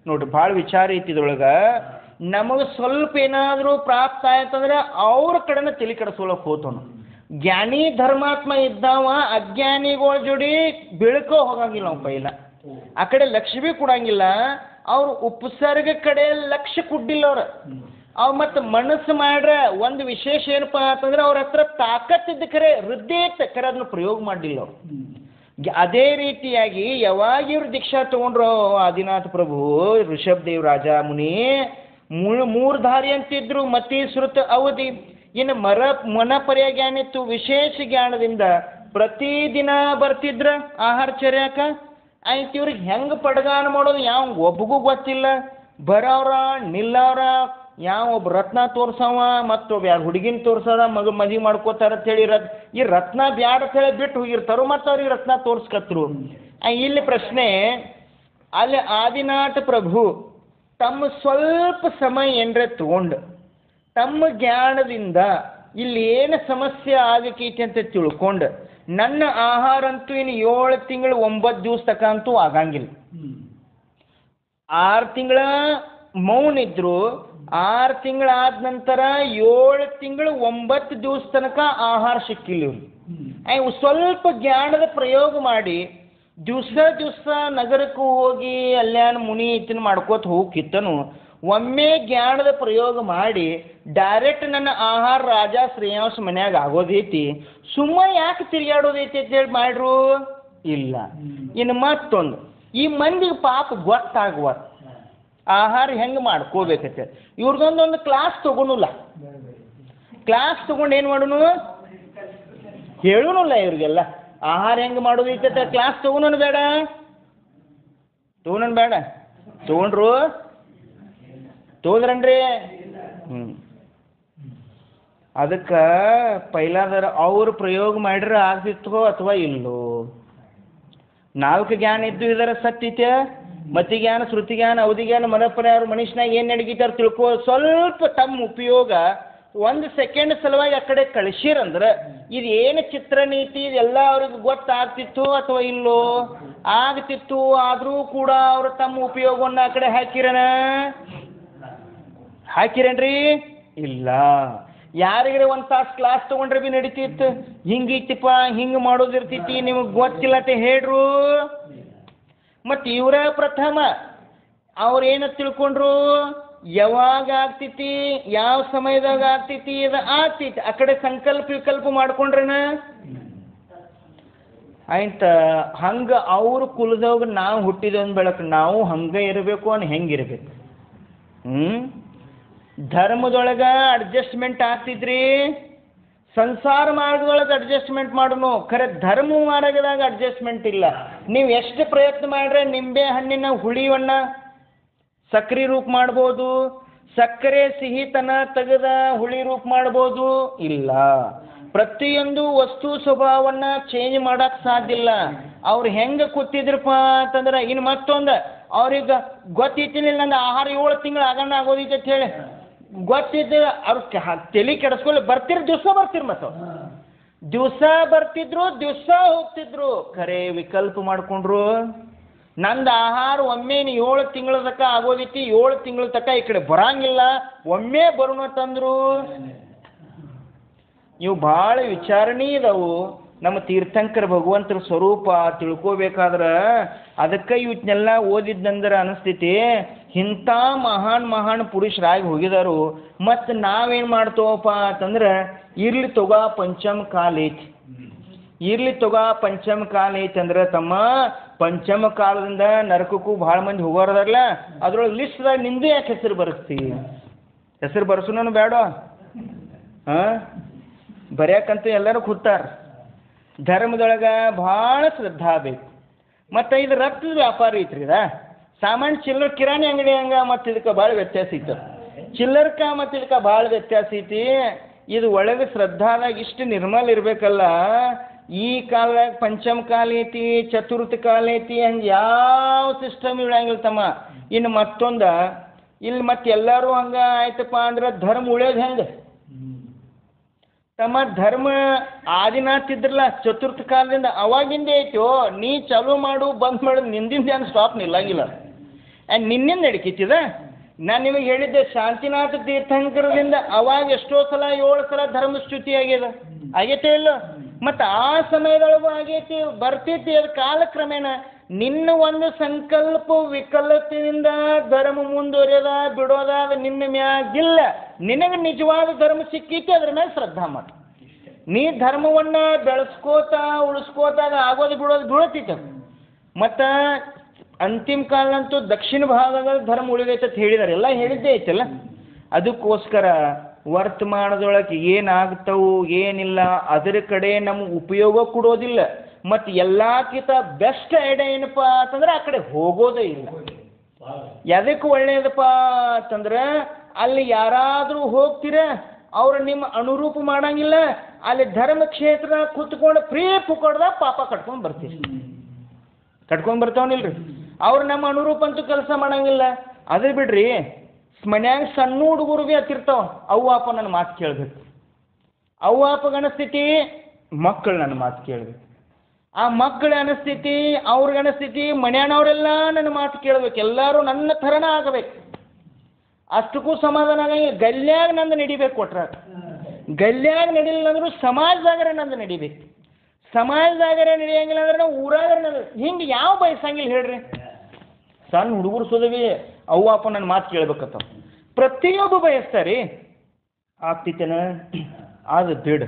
ನೋಡ್ರಿ, ಭಾಳ ವಿಚಾರ ಐತಿ ಇದ್ರೊಳಗೆ. ನಮಗೆ ಸ್ವಲ್ಪ ಏನಾದರೂ ಪ್ರಾಪ್ತ ಆಯ್ತಂದ್ರೆ ಅವ್ರ ಕಡೆನ ತಲೆ ಕೆಡಿಸ್ಕೊಳಕ್ಕೆ ಹೋತವನು. ಜ್ಞಾನಿ ಧರ್ಮಾತ್ಮ ಇದ್ದಾವ ಅಜ್ಞಾನಿಗಳ ಜೋಡಿ ಬೆಳಕೋ ಹೋಗಂಗಿಲ್ಲ ನಾವು ಪೈಲ, ಆ ಕಡೆ ಲಕ್ಷ್ಯ ಭೀ ಕೊಡಂಗಿಲ್ಲ. ಅವ್ರು ಉಪಸರ್ಗ ಕಡೆ ಲಕ್ಷ್ಯ ಕೊಡ್ಡಿಲ್ಲ ಅವ್ರು ಮತ್ತೆ ಮನಸ್ಸು ಮಾಡ್ರೆ ಒಂದು ವಿಶೇಷ ಏನಪ್ಪ ಅಂತಂದ್ರೆ ಅವ್ರ ಹತ್ರ ತಾಕತ್ತಿದ್ದ ಖರೆ ವೃದ್ಧಿ ಇತ್ತು, ಖರೆ ಅದನ್ನು ಪ್ರಯೋಗ ಮಾಡಲಿಲ್ಲ ಅವ್ರು. ಅದೇ ರೀತಿಯಾಗಿ ಯಾವಾಗ ಇವ್ರು ದೀಕ್ಷಾ ತಗೊಂಡ್ರು ಆದಿನಾಥ ಪ್ರಭು, ಋಷಭ್ ದೇವ್ ರಾಜ ಮುನಿ ಮೂರು ದಾರಿ ಅಂತಿದ್ರು, ಮತಿ ಶ್ರುತ ಅವಧಿ. ಇನ್ನು ಮನ ಪರ್ಯ ಜ್ಞಾನ ಇತ್ತು, ವಿಶೇಷ ಜ್ಞಾನದಿಂದ ಪ್ರತಿದಿನ ಬರ್ತಿದ್ರ ಆಹಾರಚರ್ಯಕ. ಆಯ್ತು ಇವ್ರಿಗೆ ಹೆಂಗೆ ಪಡಗಾನ ಮಾಡೋದು ಯಾವ ಒಬ್ಬಗೂ ಗೊತ್ತಿಲ್ಲ. ಬರೋರ ನಿಲ್ಲವ್ರ, ಯಾವ ಒಬ್ಬ ರತ್ನ ತೋರ್ಸವ ಮತ್ತೊಬ್ಬ ಯಾರು ಹುಡುಗಿನ ತೋರ್ಸದ ಮದುವೆ ಮಾಡ್ಕೋತಾರ ಅಂತೇಳಿ ಈ ರತ್ನ ಬ್ಯಾಡ ಅಂತೇಳಿ ಬಿಟ್ಟು ಹೋಗಿರ್ತಾರೋ ಮತ್ತು ಅವ್ರಿಗೆ ರತ್ನ ತೋರ್ಸ್ಕತ್ರು. ಇಲ್ಲಿ ಪ್ರಶ್ನೆ, ಅಲ್ಲಿ ಆದಿನಾಥ ಪ್ರಭು ತಮ್ಮ ಸ್ವಲ್ಪ ಸಮಯ ಏನರೇ ತಗೊಂಡು ತಮ್ಮ ಜ್ಞಾನದಿಂದ ಇಲ್ಲಿ ಏನು ಸಮಸ್ಯೆ ಆಗಕೈತಿ ಅಂತ ತಿಳ್ಕೊಂಡು, ನನ್ನ ಆಹಾರ ಅಂತೂ ಇನ್ನು 7 ತಿಂಗಳು 9 ದಿವಸ ತಕ ಅಂತೂ ಆಗಂಗಿಲ್ಲ. 6 ತಿಂಗಳ ಮೌನ ಇದ್ರು, 6 ತಿಂಗಳಾದ ನಂತರ 7 ತಿಂಗಳು 9 ದಿವಸ ತನಕ ಆಹಾರ ಸಿಕ್ಕಿಲ್ಲ ಇವ್ರು. ಸ್ವಲ್ಪ ಜ್ಞಾನದ ಪ್ರಯೋಗ ಮಾಡಿ ದಿವಸ ನಗರಕ್ಕೂ ಹೋಗಿ ಅಲ್ಯಾನ ಮುನಿ ಇತ್ತಿನ ಮಾಡ್ಕೋತ ಹೋಗಿತ್ತನು, ಒಮ್ಮೆ ಜ್ಞಾನದ ಪ್ರಯೋಗ ಮಾಡಿ ಡೈರೆಕ್ಟ್ ನನ್ನ ಆಹಾರ ರಾಜ ಶ್ರೇಯಾಂಶ ಮನ್ಯಾಗ ಆಗೋದೈತಿ, ಸುಮ್ಮ ಯಾಕೆ ತಿರುಗಾಡೋದೈತಿ ಅಂತ ಹೇಳಿ ಮಾಡ್ರು ಇಲ್ಲ. ಇನ್ನು ಮತ್ತೊಂದು, ಈ ಮಂದಿಗೆ ಪಾಪ ಗೊತ್ತಾಗುವ ಆಹಾರ ಹೆಂಗೆ ಮಾಡ್ಕೋಬೇಕಂತೆ ಇವ್ರದೊಂದೊಂದು ಕ್ಲಾಸ್ ತಗೊಳಲ್ಲ. ಕ್ಲಾಸ್ ತಗೊಂಡು ಏನು ಮಾಡೋನು ಹೇಳೋನಲ್ಲ ಇವ್ರಿಗೆಲ್ಲ ಆಹಾರ ಹೆಂಗೆ ಮಾಡೋದೈತೆ ಕ್ಲಾಸ್ ತಗೊಳೋನು ಬೇಡ, ತಗೊಂಡ್ರು ತೋದ್ರನ್ರಿ. ಅದಕ್ಕೆ ಪೈಲಾದರ ಅವ್ರು ಪ್ರಯೋಗ ಮಾಡ್ರೆ ಆಗ್ತಿತ್ತೋ ಅಥವಾ ಇಲ್ಲೋ. 4 ಜ್ಞಾನ ಇದ್ದು ಇದರ ಸತ್ಯತೆ, ಮತಿ ಜ್ಞಾನ, ಶ್ರುತಿ ಜ್ಞಾನ, ಅವಧಿ ಜ್ಞಾನ, ಮನಪರ್ಯಾರು ಮನುಷ್ಯನಾಗ ಏನು ನಡೀತಾರೆ ತಿಳ್ಕೋ. ಸ್ವಲ್ಪ ತಮ್ಮ ಉಪಯೋಗ 1 ಸೆಕೆಂಡ್ ಸಲುವಾಗಿ ಆ ಕಡೆ ಕಳಿಸಿರಂದ್ರೆ ಇದು ಏನು ಚಿತ್ರನೀತಿ ಇದೆಲ್ಲ ಅವ್ರಿಗೆ ಗೊತ್ತಾಗ್ತಿತ್ತು ಅಥವಾ ಇಲ್ಲೋ? ಆಗ್ತಿತ್ತು. ಆದರೂ ಕೂಡ ಅವರು ತಮ್ಮ ಉಪಯೋಗವನ್ನು ಆ ಕಡೆ ಹಾಕಿರೇನ್ರಿ? ಇಲ್ಲ. ಯಾರಿಗಾರ 1 ತಾಸು ಕ್ಲಾಸ್ ತೊಗೊಂಡ್ರೆ ಭೀ ನಡೀತಿತ್ತು. ಹಿಂಗಿತ್ತಪ್ಪ, ಹಿಂಗೆ ಮಾಡೋದಿರ್ತೈತಿ, ನಿಮಗೆ ಗೊತ್ತಿಲ್ಲ ಅಂತ ಹೇಳ್ರು. ಮತ್ತು ಇವರ ಪ್ರಥಮ ಅವ್ರೇನು ತಿಳ್ಕೊಂಡ್ರು, ಯಾವಾಗ ಆಗ್ತೈತಿ, ಯಾವ ಸಮಯದಾಗ ಆಗ್ತೈತಿ, ಅದು ಆಗ್ತೈತಿ. ಆ ಕಡೆ ಸಂಕಲ್ಪ ವಿಕಲ್ಪ ಮಾಡ್ಕೊಂಡ್ರೇನ ಆಯ್ತ. ಹಂಗೆ ಅವ್ರ ಕುಲದಾಗ ನಾವು ಹುಟ್ಟಿದೊಂದು ಬೆಳಕು, ನಾವು ಹಂಗೆ ಇರಬೇಕು ಅನ್ ಹೆಂಗಿರ್ಬೇಕು. ಧರ್ಮದೊಳಗೆ ಅಡ್ಜಸ್ಟ್ಮೆಂಟ್ ಆಗ್ತಿದ್ರಿ, ಸಂಸಾರ ಮಾರ್ಗದೊಳಗೆ ಅಡ್ಜಸ್ಟ್ಮೆಂಟ್ ಮಾಡೋನು, ಖರೆ ಧರ್ಮ ಮಾರ್ಗದಾಗ ಅಡ್ಜಸ್ಟ್ಮೆಂಟ್ ಇಲ್ಲ. ನೀವು ಎಷ್ಟು ಪ್ರಯತ್ನ ಮಾಡ್ರೆ ನಿಂಬೆ ಹಣ್ಣಿನ ಹುಳಿಯನ್ನ ಸಕ್ರೆ ರೂಪ ಮಾಡ್ಬೋದು, ಸಕ್ಕರೆ ಸಿಹಿತನ ತೆಗೆದ ಹುಳಿ ರೂಪ ಮಾಡ್ಬೋದು, ಇಲ್ಲ. ಪ್ರತಿಯೊಂದು ವಸ್ತು ಸ್ವಭಾವವನ್ನು ಚೇಂಜ್ ಮಾಡೋಕ್ಕೆ ಸಾಧ್ಯ ಇಲ್ಲ. ಅವ್ರು ಹೆಂಗೆ ಕೂತಿದ್ರಪ್ಪ ಅಂತಂದ್ರೆ, ಇನ್ನು ಮತ್ತೊಂದು ಅವ್ರಿಗೆ ಗೊತ್ತಿತ್ತಿಲ್ಲ ನನ್ನ ಆಹಾರ 7 ತಿಂಗಳು ಆಗಣ್ಣ ಆಗೋದೈತೆ ಅಂತ ಹೇಳಿ ಗೊತ್ತಿದ್ದು ಅವ್ರು ತಲೆ ಕೆಡಿಸ್ಕೊಳ್ಳಿ ದಿವಸ ಬರ್ತಿರು ಮತ್ತು ದಿವಸ ಬರ್ತಿದ್ರು, ದಿವಸ ಹೋಗ್ತಿದ್ರು. ಖರೆ ವಿಕಲ್ಪ ಮಾಡ್ಕೊಂಡ್ರು, ನಂದು ಆಹಾರ ಒಮ್ಮೆ 7 ತಿಂಗಳ ತನಕ ಆಗೋದೈತಿ, 7 ತಿಂಗಳ ತನಕ ಈ ಕಡೆ ಬರಂಗಿಲ್ಲ, ಒಮ್ಮೆ ಬರೋಣ ತಂದ್ರು. ಇವು ಭಾಳ ವಿಚಾರಣೆ ಇದಾವು. ನಮ್ಮ ತೀರ್ಥಂಕರ ಭಗವಂತರ ಸ್ವರೂಪ ತಿಳ್ಕೋಬೇಕಾದ್ರೆ ಅದಕ್ಕೆ ಇವನ್ನೆಲ್ಲ ಓದಿದ್ದಂದ್ರೆ ಅನಿಸ್ತೈತಿ ಇಂಥ ಮಹಾನ್ ಪುರುಷರಾಗಿ ಹೋಗಿದಾರು. ಮತ್ತು ನಾವೇನು ಮಾಡ್ತೇವಪ್ಪ ಅಂತಂದ್ರೆ ಇರ್ಲಿ ತೊಗ ಪಂಚಮ ಕಾಲ ಐತಿ, ಇರ್ಲಿ ತೊಗ ಪಂಚಮ ಕಾಲ ಐತಿ ಅಂದ್ರೆ ತಮ್ಮ ಪಂಚಮ ಕಾಲದಿಂದ ನರಕಕ್ಕೂ ಭಾಳ ಮಂದಿ ಹೋಗೋರದಾರಲ್ಲ, ಅದ್ರೊಳಗೆ ಲಿಸ್ಟ್ದಾಗ ನಿಂದು ಯಾಕೆ ಹೆಸರು ಬರೆಸ್ತಿ? ಹೆಸರು ಬರ್ಸೋನು ಬೇಡ. ಹಾಂ, ಬರ್ಯಾಕಂತೂ ಎಲ್ಲರೂ ಕೂತಾರ. ಧರ್ಮದೊಳಗೆ ಭಾಳ ಶ್ರದ್ಧಾ ಬೇಕು. ಮತ್ತು ಇದು ರಕ್ತದ ವ್ಯಾಪಾರ ಐತ್ರಿ. ಇದ ಸಾಮಾನ್ಯ ಚಿಲ್ಲರ್ ಕಿರಾಣಿ ಅಂಗಡಿ ಹಂಗೆ ಮತ್ತು ಇದಕ್ಕೆ ಭಾಳ ವ್ಯತ್ಯಾಸ ಐತೆ. ಚಿಲ್ಲರ್ಕ ಮತ್ತು ಇದಕ್ಕೆ ಭಾಳ ವ್ಯತ್ಯಾಸ ಐತಿ. ಇದು ಒಳಗೆ ಶ್ರದ್ಧಾದಾಗ ಇಷ್ಟು ನಿರ್ಮಲ ಇರಬೇಕಲ್ಲ. ಈ ಕಾಲದಾಗ ಪಂಚಮ ಕಾಲ ಐತಿ, ಚತುರ್ಥ ಕಾಲ ಐತಿ, ಹಂಗೆ ಯಾವ ಸಿಸ್ಟಮ್ ಇಳಂಗಿಲ್ಲ ತಮ್ಮ. ಇನ್ನು ಮತ್ತೊಂದು ಇಲ್ಲಿ ಮತ್ತೆ ಎಲ್ಲರೂ ಹಂಗೆ ಆಯ್ತಪ್ಪ ಅಂದ್ರೆ ಧರ್ಮ ಉಳಿಯೋದು ಹೆಂಗೆ ತಮ್ಮ? ಧರ್ಮ ಆದಿನಾಥ್ ಇದ್ರಲ್ಲ ಚತುರ್ಥ ಕಾಲದಿಂದ ಅವಾಗಿಂದ ಐತೋ. ನೀ ಚಾಲೂ ಮಾಡು ಬಂದ್ ಮಾಡು, ನಿಂದಿಂದ ಏನು ಸ್ಟಾಪ್ ನಿಲ್ಲಂಗಿಲ್ಲ. ಆ್ಯಂಡ್ ನಿನ್ನಿಂದ ನಡೀತಿದ. ನಾನು ನಿಮಗೆ ಹೇಳಿದ್ದೆ ಶಾಂತಿನಾಥ ತೀರ್ಥಂಕರದಿಂದ ಅವಾಗ ಎಷ್ಟೋ ಸಲ 7 ಸಲ ಧರ್ಮಚ್ಯುತಿ ಆಗ್ಯದ, ಆಗೈತೆ ಇಲ್ಲ? ಮತ್ತು ಆ ಸಮಯದೊಳಗೂ ಆಗೈತಿ, ಬರ್ತೈತಿ. ಅದು ಕಾಲಕ್ರಮೇಣ ನಿನ್ನ ಒಂದು ಸಂಕಲ್ಪ ವಿಕಲತೆಯಿಂದ ಧರ್ಮ ಮುಂದುವರಿಯೋದ ಬಿಡೋದ ಅದು ನಿನ್ನ ಮ್ಯಾಗಿಲ್ಲ. ನಿನಗೆ ನಿಜವಾದ ಧರ್ಮ ಸಿಕ್ಕೈತಿ, ಅದ್ರ ಮೇಲೆ ಶ್ರದ್ಧಾ ಮಾಡಿ. ನೀ ಧರ್ಮವನ್ನು ಬೆಳೆಸ್ಕೋತಾ ಉಳಿಸ್ಕೋತಾಗ ಆಗೋದು ಬಿಡೋದು ಬೀಳತೈತೆ. ಮತ್ತು ಅಂತಿಮ ಕಾಲಂತೂ ದಕ್ಷಿಣ ಭಾಗದಲ್ಲಿ ಧರ್ಮ ಉಳಿದೈತೆ ಅಂತ ಹೇಳಿದ್ದಾರೆ. ಎಲ್ಲ ಹೇಳಿದ್ದೇ ಐತಲ್ಲ. ಅದಕ್ಕೋಸ್ಕರ ವರ್ತಮಾನದೊಳಗೆ ಏನಾಗ್ತವು ಏನಿಲ್ಲ ಅದರ ಕಡೆ ನಮ್ಗೆ ಉಪಯೋಗ ಕೊಡೋದಿಲ್ಲ. ಮತ್ತು ಎಲ್ಲಕ್ಕಿಂತ ಬೆಸ್ಟ್ ಐಡಿಯಾ ಏನಪ್ಪ ಅಂತಂದ್ರೆ ಆ ಕಡೆ ಹೋಗೋದೇ ಇಲ್ಲ. ಎದಕ್ಕೆ ಒಳ್ಳೆಯದಪ್ಪ ಅಂತಂದ್ರೆ ಅಲ್ಲಿ ಯಾರಾದರೂ ಹೋಗ್ತೀರ ಅವ್ರು ನಿಮ್ಮ ಅನುರೂಪ ಮಾಡಂಗಿಲ್ಲ. ಅಲ್ಲಿ ಧರ್ಮ ಕ್ಷೇತ್ರ ಕೂತ್ಕೊಂಡು ಫ್ರೀ ಪುಕೊಡ್ದಾಗ ಪಾಪ ಕಟ್ಕೊಂಡು ಬರ್ತೀರಿ, ಕಟ್ಕೊಂಡು ಬರ್ತಾವನಿಲ್ರಿ. ಅವ್ರು ನಮ್ಮ ಅನುರೂಪ ಅಂತೂ ಕೆಲಸ ಮಾಡಂಗಿಲ್ಲ. ಅದೇ ಬಿಡ್ರಿ, ಮನ್ಯಾಗ ಸಣ್ಣ ಹುಡುಗರು ಭೀ ಹತ್ತಿರ್ತಾವ. ಅವ್ವ ಅಪ್ಪ ನನ್ನ ಮಾತು ಕೇಳಬೇಕು. ಅವ್ವ ಅಪ್ಪಗೆ ಅನಿಸ್ತೈತಿ ಮಕ್ಕಳು ನನ್ನ ಮಾತು ಕೇಳಬೇಕು. ಆ ಮಕ್ಕಳ ಅನಿಸ್ತೈತಿ ಅವ್ರಿಗೆ ಅನಿಸ್ತೈತಿ ಮನ್ಯಾನವರೆಲ್ಲ ನನ್ನ ಮಾತು ಕೇಳಬೇಕು, ಎಲ್ಲರೂ ನನ್ನ ಥರನ ಆಗಬೇಕು. ಅಷ್ಟಕ್ಕೂ ಸಮಾಧಾನ ಆಗಂಗಿಲ್ಲ. ಗಲ್ಯಾಗ ನಂದು ನಡಿಬೇಕು. ಕೊಟ್ರಾಗ ಗಲ್ಯಾಗ ನಡಿಲಿಲ್ಲ ಅಂದ್ರೂ ಸಮಾಜದಾಗರೆ ನಂದು ನಡಿಬೇಕು. ಸಮಾಜದಾಗರೆ ನಡೆಯಂಗಿಲ್ಲ ಅಂದ್ರೆ ನಾವು ಊರಾಗರೆ ಹಿಂಗೆ ಯಾವ ಬಯಸಂಗಿಲ್ಲ ಹೇಳ್ರಿ. ಸಣ್ಣ ಹುಡುಗರು ಸೋದವಿ ಅವ್ವ ಅಪ್ಪ ನನ್ನ ಮಾತು ಕೇಳ್ಬೇಕತ್ತ ಪ್ರತಿಯೊಬ್ಬ ಬಯಸ್ತಾರೆ. ಆಗ್ತೈತೇನ? ಅದು ಬಿಡು.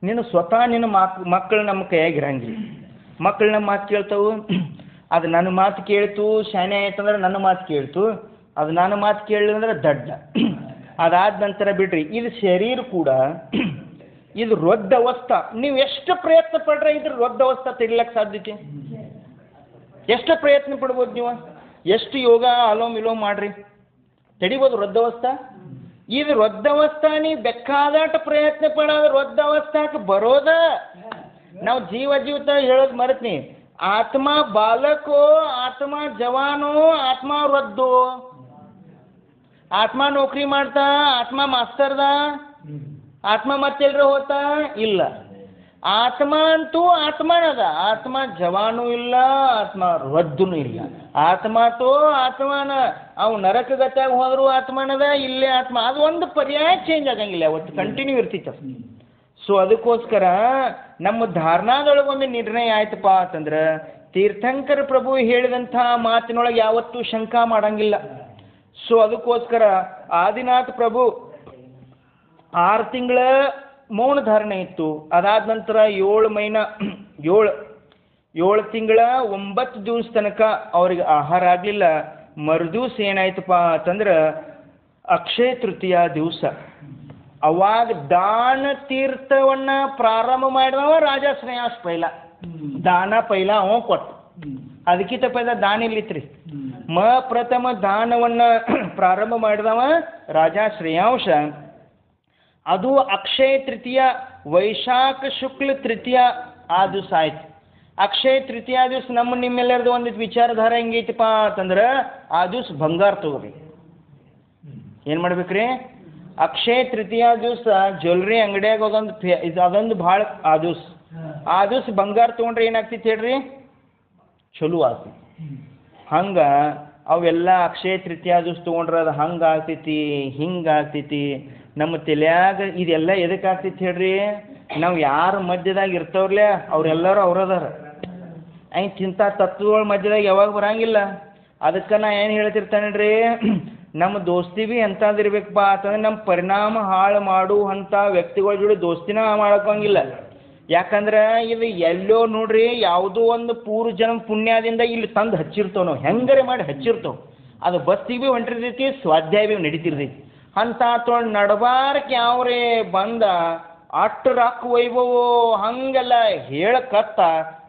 ನೀನು ಸ್ವತಃ ನಿನ್ನ ಮಕ್ಕಳು ನಮ್ಮ ಕೈಯಾಗಿ ಇರಂಗಿಲ್ಲ. ಮಕ್ಕಳು ನಮ್ಮ ಮಾತು ಕೇಳ್ತಾವು. ಅದು ನನ್ನ ಮಾತು ಕೇಳ್ತು ಶಾನೆ ಆಯ್ತಂದ್ರೆ ನನ್ನ ಮಾತು ಕೇಳ್ತು. ಅದು ನನ್ನ ಮಾತು ಕೇಳಲಿಲ್ಲ ಅಂದ್ರೆ ದಡ್ಡ. ಅದಾದ ನಂತರ ಬಿಡ್ರಿ, ಇದು ಶರೀರ ಕೂಡ ಇದು ರೊದ್ದ ಅವಸ್ಥಾ. ನೀವು ಎಷ್ಟು ಪ್ರಯತ್ನ ಪಡ್ರೆ ಇದ್ರ ರೊದ್ದ ಅವಸ್ಥಾ ತೆಗಿಲಕ್ಕೆ ಸಾಧ್ಯತೆ? ಎಷ್ಟು ಪ್ರಯತ್ನ ಪಡ್ಬೋದು ನೀವು? ಎಷ್ಟು ಯೋಗ ಅಲೋಮ್ ವಿಲೋಮ್ ಮಾಡ್ರಿ, ತಡಿಬೋದು ರೊದ್ದವಸ್ಥಾ? ಇದು ರೊದ್ದವಸ್ಥಾ. ನೀವು ಬೇಕಾದಾಟ ಪ್ರಯತ್ನ ಪಡೋದು ರೊದ್ದವಸ್ಥಾಕ್ಕೆ ಬರೋದ. ನಾವು ಜೀವತ ಹೇಳೋದು ಮರೆತ್ನಿ. ಆತ್ಮ ಬಾಲಕೋ, ಆತ್ಮ ಜವಾನೋ, ಆತ್ಮ ವೃದ್ಧೋ. ಆತ್ಮ ನೌಕರಿ ಮಾಡ್ತಾ, ಆತ್ಮ ಮಾಸ್ತರ್ದ, ಆತ್ಮ ಮತ್ತೆಲ್ರ ಹೋತಾ ಇಲ್ಲ. ಆತ್ಮ ಅಂತೂ ಆತ್ಮನದ. ಆತ್ಮ ಜವಾನೂ ಇಲ್ಲ, ಆತ್ಮ ವೃದ್ಧನೂ ಇಲ್ಲ. ಆತ್ಮ ತೋ ಆತ್ಮನ. ಅವು ನರಕಗತ್ಯಾಗ ಹೋದರೂ ಆತ್ಮನದ, ಇಲ್ಲೇ ಆತ್ಮ. ಅದು ಒಂದು ಪರ್ಯಾಯ ಚೇಂಜ್ ಆಗಂಗಿಲ್ಲ, ಅವತ್ತು ಕಂಟಿನ್ಯೂ ಇರ್ತಿತ್ತು. ಸೊ ಅದಕ್ಕೋಸ್ಕರ ನಮ್ಮ ಧಾರಣಾದೊಳಗೊಂದು ನಿರ್ಣಯ ಆಯ್ತಪ್ಪ ಅಂತಂದ್ರೆ ತೀರ್ಥಂಕರ ಪ್ರಭು ಹೇಳಿದಂಥ ಮಾತಿನೊಳಗೆ ಯಾವತ್ತೂ ಶಂಕಾ ಮಾಡಂಗಿಲ್ಲ. ಸೊ ಅದಕ್ಕೋಸ್ಕರ ಆದಿನಾಥ ಪ್ರಭು 6 ತಿಂಗಳ ಮೌನ ಧಾರಣೆ ಇತ್ತು. ಅದಾದ ನಂತರ 7 ತಿಂಗಳ 9 ದಿವಸ ತನಕ ಅವ್ರಿಗೆ ಆಹಾರ ಆಗಲಿಲ್ಲ. ಮರುದಿವ್ಸ ಏನಾಯ್ತಪ್ಪ ಅಂತಂದ್ರೆ ಅಕ್ಷಯ ತೃತೀಯ ದಿವಸ. ಅವಾಗ ದಾನ ತೀರ್ಥವನ್ನು ಪ್ರಾರಂಭ ಮಾಡಿದವ ರಾಜ ಶ್ರೇಯಾಂಶ. ಪೈಲ ದಾನ ಪೈಲ ಅವ ಕೊಟ್ಟು, ಅದಕ್ಕಿಂತ ಪೈಲ ದಾನ ಇಲ್ಲಿತ್ರಿ. ಪ್ರಥಮ ದಾನವನ್ನು ಪ್ರಾರಂಭ ಮಾಡಿದವ ರಾಜ ಶ್ರೇಯಾಂಶ. ಅದು ಅಕ್ಷಯ ತೃತೀಯ, ವೈಶಾಖ ಶುಕ್ಲ ತೃತೀಯ ಆ ದಿವಸ ಆಯ್ತು. ಅಕ್ಷಯ ತೃತೀಯ ದಿವಸ ನಿಮ್ಮೆಲ್ಲರದು ಒಂದಿಟ್ಟು ವಿಚಾರಧಾರ ಹೆಂಗೈತಿಪ್ಪ ಅಂತಂದ್ರೆ ಆ ದಿವಸ ಬಂಗಾರ ತಗೋರಿ. ಏನು ಮಾಡ್ಬೇಕ್ರಿ? ಅಕ್ಷಯ ತೃತೀಯ ದಿವಸ ಜ್ಯುವೆಲ್ರಿ ಅಂಗಡಿಯಾಗ ಅದೊಂದು ಭಾಳ ಆ ದಿವಸ ಬಂಗಾರ ತೊಗೊಂಡ್ರೆ ಏನಾಗ್ತಿತ್ತು ಹೇಳ್ರಿ? ಚಲೋ ಆಗ್ತೈತಿ. ಹಂಗೆ ಅವೆಲ್ಲ ಅಕ್ಷಯ ತೃತೀಯ ದಿವಸ ತೊಗೊಂಡ್ರೆ ಅದು ಹಂಗೆ ಆಗ್ತೈತಿ ಹಿಂಗೆ ಆಗ್ತೈತಿ. ನಮ್ಮ ತಲೆಯಾಗ ಇದೆಲ್ಲ ಎದಕ್ಕೆ ಆಗ್ತೈತಿ ಹೇಳ್ರಿ, ನಾವು ಯಾರ ಮಧ್ಯದಾಗ ಇರ್ತವ್ರಲ್ಲೇ ಅವರೆಲ್ಲರೂ ಅವ್ರದಾರ. ಇಂಥ ತತ್ವಗಳ ಮಧ್ಯದಾಗ ಯಾವಾಗ ಬರಂಗಿಲ್ಲ. ಅದಕ್ಕೆ ನಾ ಏನು ಹೇಳ್ತಿರ್ತಾನೆ ರೀ, ನಮ್ಮ ದೋಸ್ತಿ ಭೀ ಎಂಥದಿರ್ಬೇಕಪ್ಪ ಅಂತಂದ್ರೆ ನಮ್ಮ ಪರಿಣಾಮ ಹಾಳು ಮಾಡುವಂಥ ವ್ಯಕ್ತಿಗಳ ಜೋಡಿ ದೋಸ್ತಿನ ಮಾಡ್ಕೋಂಗಿಲ್ಲ. ಯಾಕಂದ್ರೆ ಇದು ಎಲ್ಲೋ ನೋಡ್ರಿ ಯಾವುದೋ ಒಂದು ಪೂರ್ವ ಜನ್ಮ ಪುಣ್ಯದಿಂದ ಇಲ್ಲಿ ತಂದು ಹಚ್ಚಿರ್ತೇವೆ ನಾವು, ಹೆಂಗರೆ ಮಾಡಿ ಹಚ್ಚಿರ್ತೇವೆ. ಅದು ಬಸ್ಸಿಗೆ ಭೀ ಹೊಂಟಿರ್ತೈತಿ, ಸ್ವಾಧ್ಯಾಯ ಭೀ ನಡೀತಿರ್ತೈತಿ. ಅಂತ ತೊಗೊಂಡು ನಡಬಾರಕ್ಕೆ ಯಾವ್ರೇ ಬಂದ ಅಷ್ಟು ರೊಕ್ಕ ವೈಭವ ಹಂಗೆಲ್ಲ ಹೇಳಕತ್ತ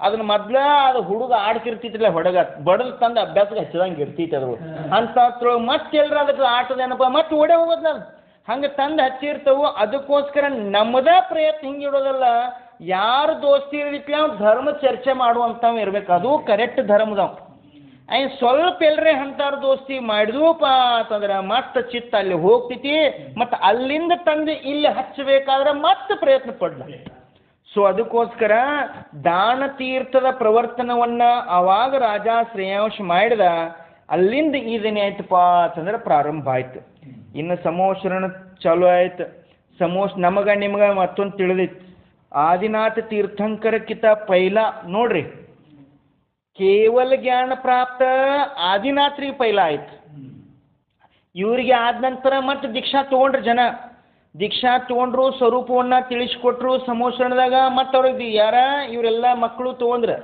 ಅದನ್ನ ಮೊದ್ಲ ಅದು ಹುಡುಗ ಆಡ್ತಿರ್ತಿತ್ತಿಲ್ಲ, ಹೊಡಗ ಬಡದು ತಂದು ಅಭ್ಯಾಸಕ್ಕೆ ಹಚ್ಚಿದಂಗೆ ಇರ್ತೈತಿ ಅದು. ಅಂಥದ್ರೊಳಗೆ ಮತ್ತೆ ಎಲ್ಲರ ಅದಕ್ಕೆ ಆಟದೇನಪ್ಪ ಮತ್ತೆ ಓಡೇ ಹೋಗೋದು ನಾನು ಹಂಗೆ ತಂದು ಹಚ್ಚಿರ್ತವು. ಅದಕ್ಕೋಸ್ಕರ ನಮ್ಮದೇ ಪ್ರಯತ್ನ ಹಿಂಗೆ ಇಡೋದಲ್ಲ, ಯಾರು ದೋಸ್ತಿ ಇರಲಿಕ್ಕೆ ನಾವು ಧರ್ಮ ಚರ್ಚೆ ಮಾಡುವಂಥವು ಇರ್ಬೇಕು, ಅದು ಕರೆಕ್ಟ್ ಧರ್ಮದವ್. ಸ್ವಲ್ಪ ಎಲ್ಲರೇ ಅಂಥವ್ರ ದೋಸ್ತಿ ಮಾಡಿದ್ವಪ್ಪ ಅಂತಂದ್ರೆ ಮತ್ತೆ ಚಿತ್ತ ಅಲ್ಲಿ ಹೋಗ್ತೈತಿ, ಮತ್ತು ಅಲ್ಲಿಂದ ತಂದು ಇಲ್ಲಿ ಹಚ್ಚಬೇಕಾದ್ರೆ ಮತ್ತೆ ಪ್ರಯತ್ನ ಪಡ್ಲ. ಸೊ ಅದಕ್ಕೋಸ್ಕರ ದಾನ ತೀರ್ಥದ ಪ್ರವರ್ತನವನ್ನು ಆವಾಗ ರಾಜ ಶ್ರೇಯಾಂಶ ಮಾಡಿದ. ಅಲ್ಲಿಂದ ಇದನ್ನೇಯ್ತಪ್ಪ ಅಂತಂದ್ರೆ ಪ್ರಾರಂಭ ಆಯ್ತು. ಇನ್ನು ಸಮೋಶ್ರಣ ಚಾಲು ಆಯ್ತು. ನಮಗೆ ನಿಮ್ಗೆ ಮತ್ತೊಂದು ತಿಳಿದೈತಿ, ಆದಿನಾಥ ತೀರ್ಥಂಕರಕ್ಕಿಂತ ಪೈಲ ನೋಡ್ರಿ ಕೇವಲ ಜ್ಞಾನ ಪ್ರಾಪ್ತ ಆದಿನಾಥರಿಗೆ ಪೈಲ ಆಯ್ತು. ಇವರಿಗೆ ಆದ ನಂತರ ಮತ್ತೆ ದೀಕ್ಷಾ ತೊಗೊಂಡ್ರು ಜನ. ದೀಕ್ಷಾ ತೊಗೊಂಡ್ರು, ಸ್ವರೂಪವನ್ನು ತಿಳಿಸ್ಕೊಟ್ರು ಸಮೋಶ್ರಣದಾಗ. ಮತ್ತು ಅವ್ರಿಗೆ ಇವರೆಲ್ಲ ಮಕ್ಕಳು ತೊಗೊಂಡ್ರು.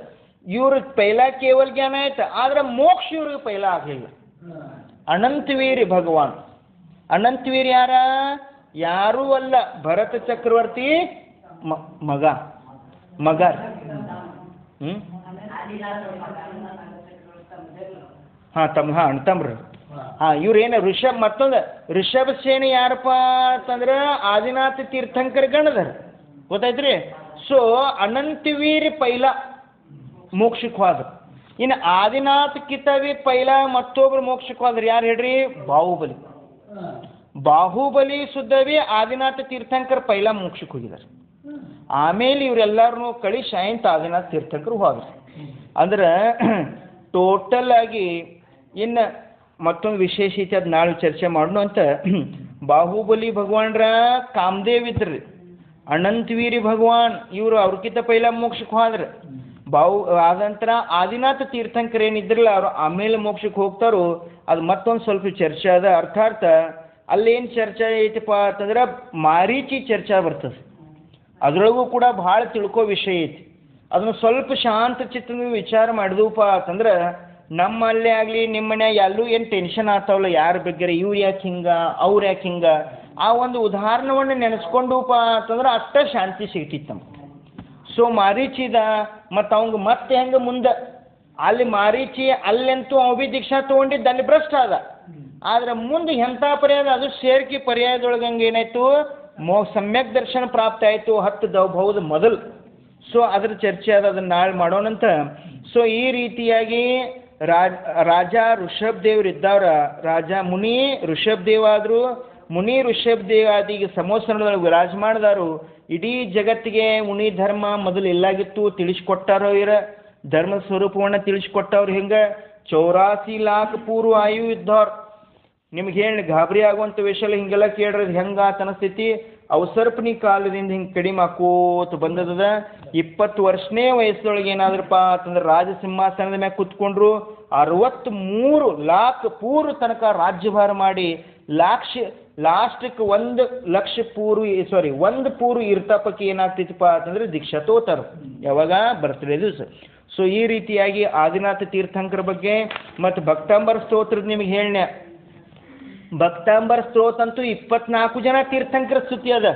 ಇವ್ರಿಗೆ ಪೈಲ ಕೇವಲ ಜ್ಞಾನ ಆಯ್ತು, ಆದ್ರೆ ಮೋಕ್ಷ ಇವ್ರಿಗೆ ಪೈಲ ಆಗಲಿಲ್ಲ. ಅನಂತವೀರಿ ಭಗವಾನ್. ಅನಂತವೀರ್ ಯಾರೂ ಅಲ್ಲ, ಭರತ ಚಕ್ರವರ್ತಿ ಮಗ ಅಣ್ತಮ್ರು. ಇವ್ರೇನು ಮತ್ತೊಂದು ಋಷಭ ಸೇನೆ ಯಾರಪ್ಪ ಅಂತಂದ್ರೆ ಆದಿನಾಥ ತೀರ್ಥಂಕರ ಗಣದರ, ಗೊತ್ತಾಯ್ತ್ರಿ. ಸೊ ಅನಂತವೀರಿ ಪೈಲ ಮೋಕ್ಷಕ್ಕೆ ಹೋದ್ರು. ಇನ್ನು ಆದಿನಾಥ ಕಿತವಿ ಪೈಲ ಮತ್ತೊಬ್ರು ಮೋಕ್ಷಕ್ಕೆ ಹೋದ್ರು. ಯಾರು ಹೇಳ್ರಿ? ಬಾಹುಬಲಿ ಸುದ್ದವಿ ಆದಿನಾಥ ತೀರ್ಥಂಕರ ಪೈಲ ಮೋಕ್ಷಕ್ಕೆ ಹೋಗಿದ್ದಾರೆ. ಆಮೇಲೆ ಇವರೆಲ್ಲರೂ ಕಳಿಸಿ ಆಯ್ತು ಆದಿನಾಥ ತೀರ್ಥಂಕರು ಹೋದ್ರು. ಅಂದ್ರೆ ಟೋಟಲ್ ಆಗಿ ಇನ್ನು ಮತ್ತೊಂದು ವಿಶೇಷತೆ ಅದು ನಾಳೆ ಚರ್ಚೆ ಮಾಡೋಣ ಅಂತ. ಬಾಹುಬಲಿ ಭಗವಾನ್ರ ಕಾಮದೇವ್ ಇದ್ರಿ, ಅನಂತವೀರಿ ಭಗವಾನ್ ಇವರು ಅವ್ರಕ್ಕಿಂತ ಪೈಲ ಮೋಕ್ಷಕ್ಕೆ ಹೋದ್ರೆ. ಆದಂತರ ಆದಿನಾಥ ತೀರ್ಥಂಕರ್ ಏನಿದ್ರಲ್ಲ ಅವರು ಆಮೇಲೆ ಮೋಕ್ಷಕ್ಕೆ ಹೋಗ್ತಾರೋ ಅದು ಮತ್ತೊಂದು ಸ್ವಲ್ಪ ಚರ್ಚೆ ಅದ. ಅರ್ಥಾತ್ ಅಲ್ಲೇನು ಚರ್ಚೆ ಐತಪ್ಪ ಅಂತಂದ್ರೆ ಮಾರೀಚಿ ಚರ್ಚೆ ಬರ್ತದೆ. ಅದರೊಳಗೂ ಕೂಡ ಭಾಳ ತಿಳ್ಕೋ ವಿಷಯ ಐತಿ. ಅದನ್ನು ಸ್ವಲ್ಪ ಶಾಂತ ಚಿತ್ತದ ವಿಚಾರ ಮಾಡಿದ್ವಪ್ಪ ಅಂತಂದ್ರೆ ನಮ್ಮಲ್ಲೇ ಆಗಲಿ ನಿಮ್ಮ ಮನ್ಯಾಗ ಎಲ್ಲೂ ಏನು ಟೆನ್ಷನ್ ಆಗ್ತಾವಲ್ಲ, ಯಾರ ಬಗ್ಗೆ ಇವ್ರು ಯಾಕೆ ಹಿಂಗೆ ಅವ್ರು ಯಾಕೆ ಹಿಂಗೆ, ಆ ಒಂದು ಉದಾಹರಣೆಯನ್ನು ನೆನೆಸ್ಕೊಂಡುಪ್ಪ ಅಂತಂದ್ರೆ ಅಷ್ಟ ಶಾಂತಿ ಸಿಗ್ತಿತ್ತು ನಮ್ಗೆ. ಸೊ ಮಾರೀಚಿದ ಮತ್ತು ಅವಂಗೆ ಮತ್ತೆ ಹೆಂಗೆ ಮುಂದೆ ಅಲ್ಲಿ ಮಾರೀಚಿ ಅಲ್ಲಂತೂ ಅವ ಭೀ ದೀಕ್ಷಾ ತೊಗೊಂಡಿದ್ದು ಅಲ್ಲಿ ಭ್ರಷ್ಟ ಅದ. ಆದರೆ ಮುಂದೆ ಎಂಥ ಪರ್ಯಾಯ ಅದು ಸೇರ್ಕಿ ಪರ್ಯಾಯದೊಳಗೆ ಹಂಗೆ ಏನಾಯಿತು ಸಮ್ಯಕ್ ದರ್ಶನ ಪ್ರಾಪ್ತಿ ಆಯಿತು 10 ದೌಭವದ ಮೊದಲು. ಸೊ ಅದ್ರ ಚರ್ಚೆ ಅದ, ಅದನ್ನು ನಾಳೆ ಮಾಡೋಣಂತ. ಸೊ ಈ ರೀತಿಯಾಗಿ ರಾಜ ಋಷಭ್ ದೇವ್ರು ಇದ್ದವ್ರ. ಮುನಿ ಋಷಭ್ ದೇವ್ ಆದರು. ಮುನಿ ಋಷಭ್ ದೇವ್ ಆದಿಗೆ ಸಮೋಸನದೊಳಗೆ ವಿರಾಜಮಾನದಾರು. ಇಡೀ ಜಗತ್ತಿಗೆ ಮುನಿ ಧರ್ಮ ಮೊದಲು ಎಲ್ಲಾಗಿತ್ತು ತಿಳಿಸ್ಕೊಟ್ಟಾರೋ ಇರ ಧರ್ಮ ಸ್ವರೂಪವನ್ನು ತಿಳಿಸ್ಕೊಟ್ಟವ್ರು. ಹಿಂಗೆ 84 ಲಾಖ ಪೂರ್ವ ಆಯು ಇದ್ದವ್ರು. ನಿಮ್ಗೆ ಹೇಳಿ ಗಾಬರಿ ಆಗುವಂಥ ವಿಷಯ ಹಿಂಗೆಲ್ಲ ಕೇಳ್ರಿ ಹೆಂಗೆ ಅನಿಸ್ತೈತಿ. ಅವಸರ್ಪಣಿ ಕಾಲದಿಂದ ಹಿಂಗೆ ಕಡಿಮೆ ಹಾಕೋತ ಬಂದದ. 20 ವರ್ಷನೇ ವಯಸ್ಸೊಳಗೆ ಏನಾದ್ರಪ್ಪ ಅಂತಂದ್ರೆ ರಾಜ ಸಿಂಹಾಸನದ ಮ್ಯಾಗ ಕೂತ್ಕೊಂಡ್ರು. 63 ಲಾಖ ಪೂರ್ವ ತನಕ ರಾಜ್ಯಭಾರ ಮಾಡಿ ಲಾಸ್ಟಕ್ಕೆ 1 ಲಕ್ಷ ಒಂದು ಪೂರ್ವ ಇರ್ತಪಕ್ಕೆ ಏನಾಗ್ತೈತಿಪ್ಪ ಅಂತಂದ್ರೆ ದೀಕ್ಷಾ ತೋತಾರ ಯಾವಾಗ ಬರ್ತ್ಡೇ ದಿವಸ. ಸೊ ಈ ರೀತಿಯಾಗಿ ಆದಿನಾಥ ತೀರ್ಥಂಕರ ಬಗ್ಗೆ ಮತ್ತು ಭಕ್ತಾಂಬರ ಸ್ತೋತ್ರದ ನಿಮಗೆ ಹೇಳ್ನೆ. ಭಕ್ತಾಂಬರ ಸ್ತೋತ್ರ ಅಂತೂ 24 ಜನ ತೀರ್ಥಂಕರ ಸ್ತುತಿ ಅದ.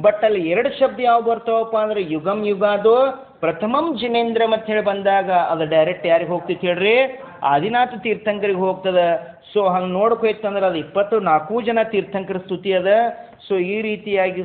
ಬಟ್ ಅಲ್ಲಿ 2 ಶಬ್ದ ಯಾವ ಬರ್ತಾವಪ್ಪ ಅಂದ್ರೆ ಯುಗಂ ಯುಗಾದೋ ಪ್ರಥಮಂ ಜಿನೇಂದ್ರ ಅಂತ ಹೇಳಿ ಬಂದಾಗ ಅದು ಡೈರೆಕ್ಟ್ ಯಾರಿಗೆ ಹೋಗ್ತೈತಿ ಹೇಳ್ರಿ? ಆದಿನಾಥ ತೀರ್ಥಂಕರಿಗೆ ಹೋಗ್ತದ. ಸೊ ಹಂಗೆ ನೋಡ್ಕೋಯ್ತಂದ್ರೆ ಅದು 24 ಜನ ತೀರ್ಥಂಕರ ಸ್ತುತಿ ಅದ. ಸೊ ಈ ರೀತಿಯಾಗಿ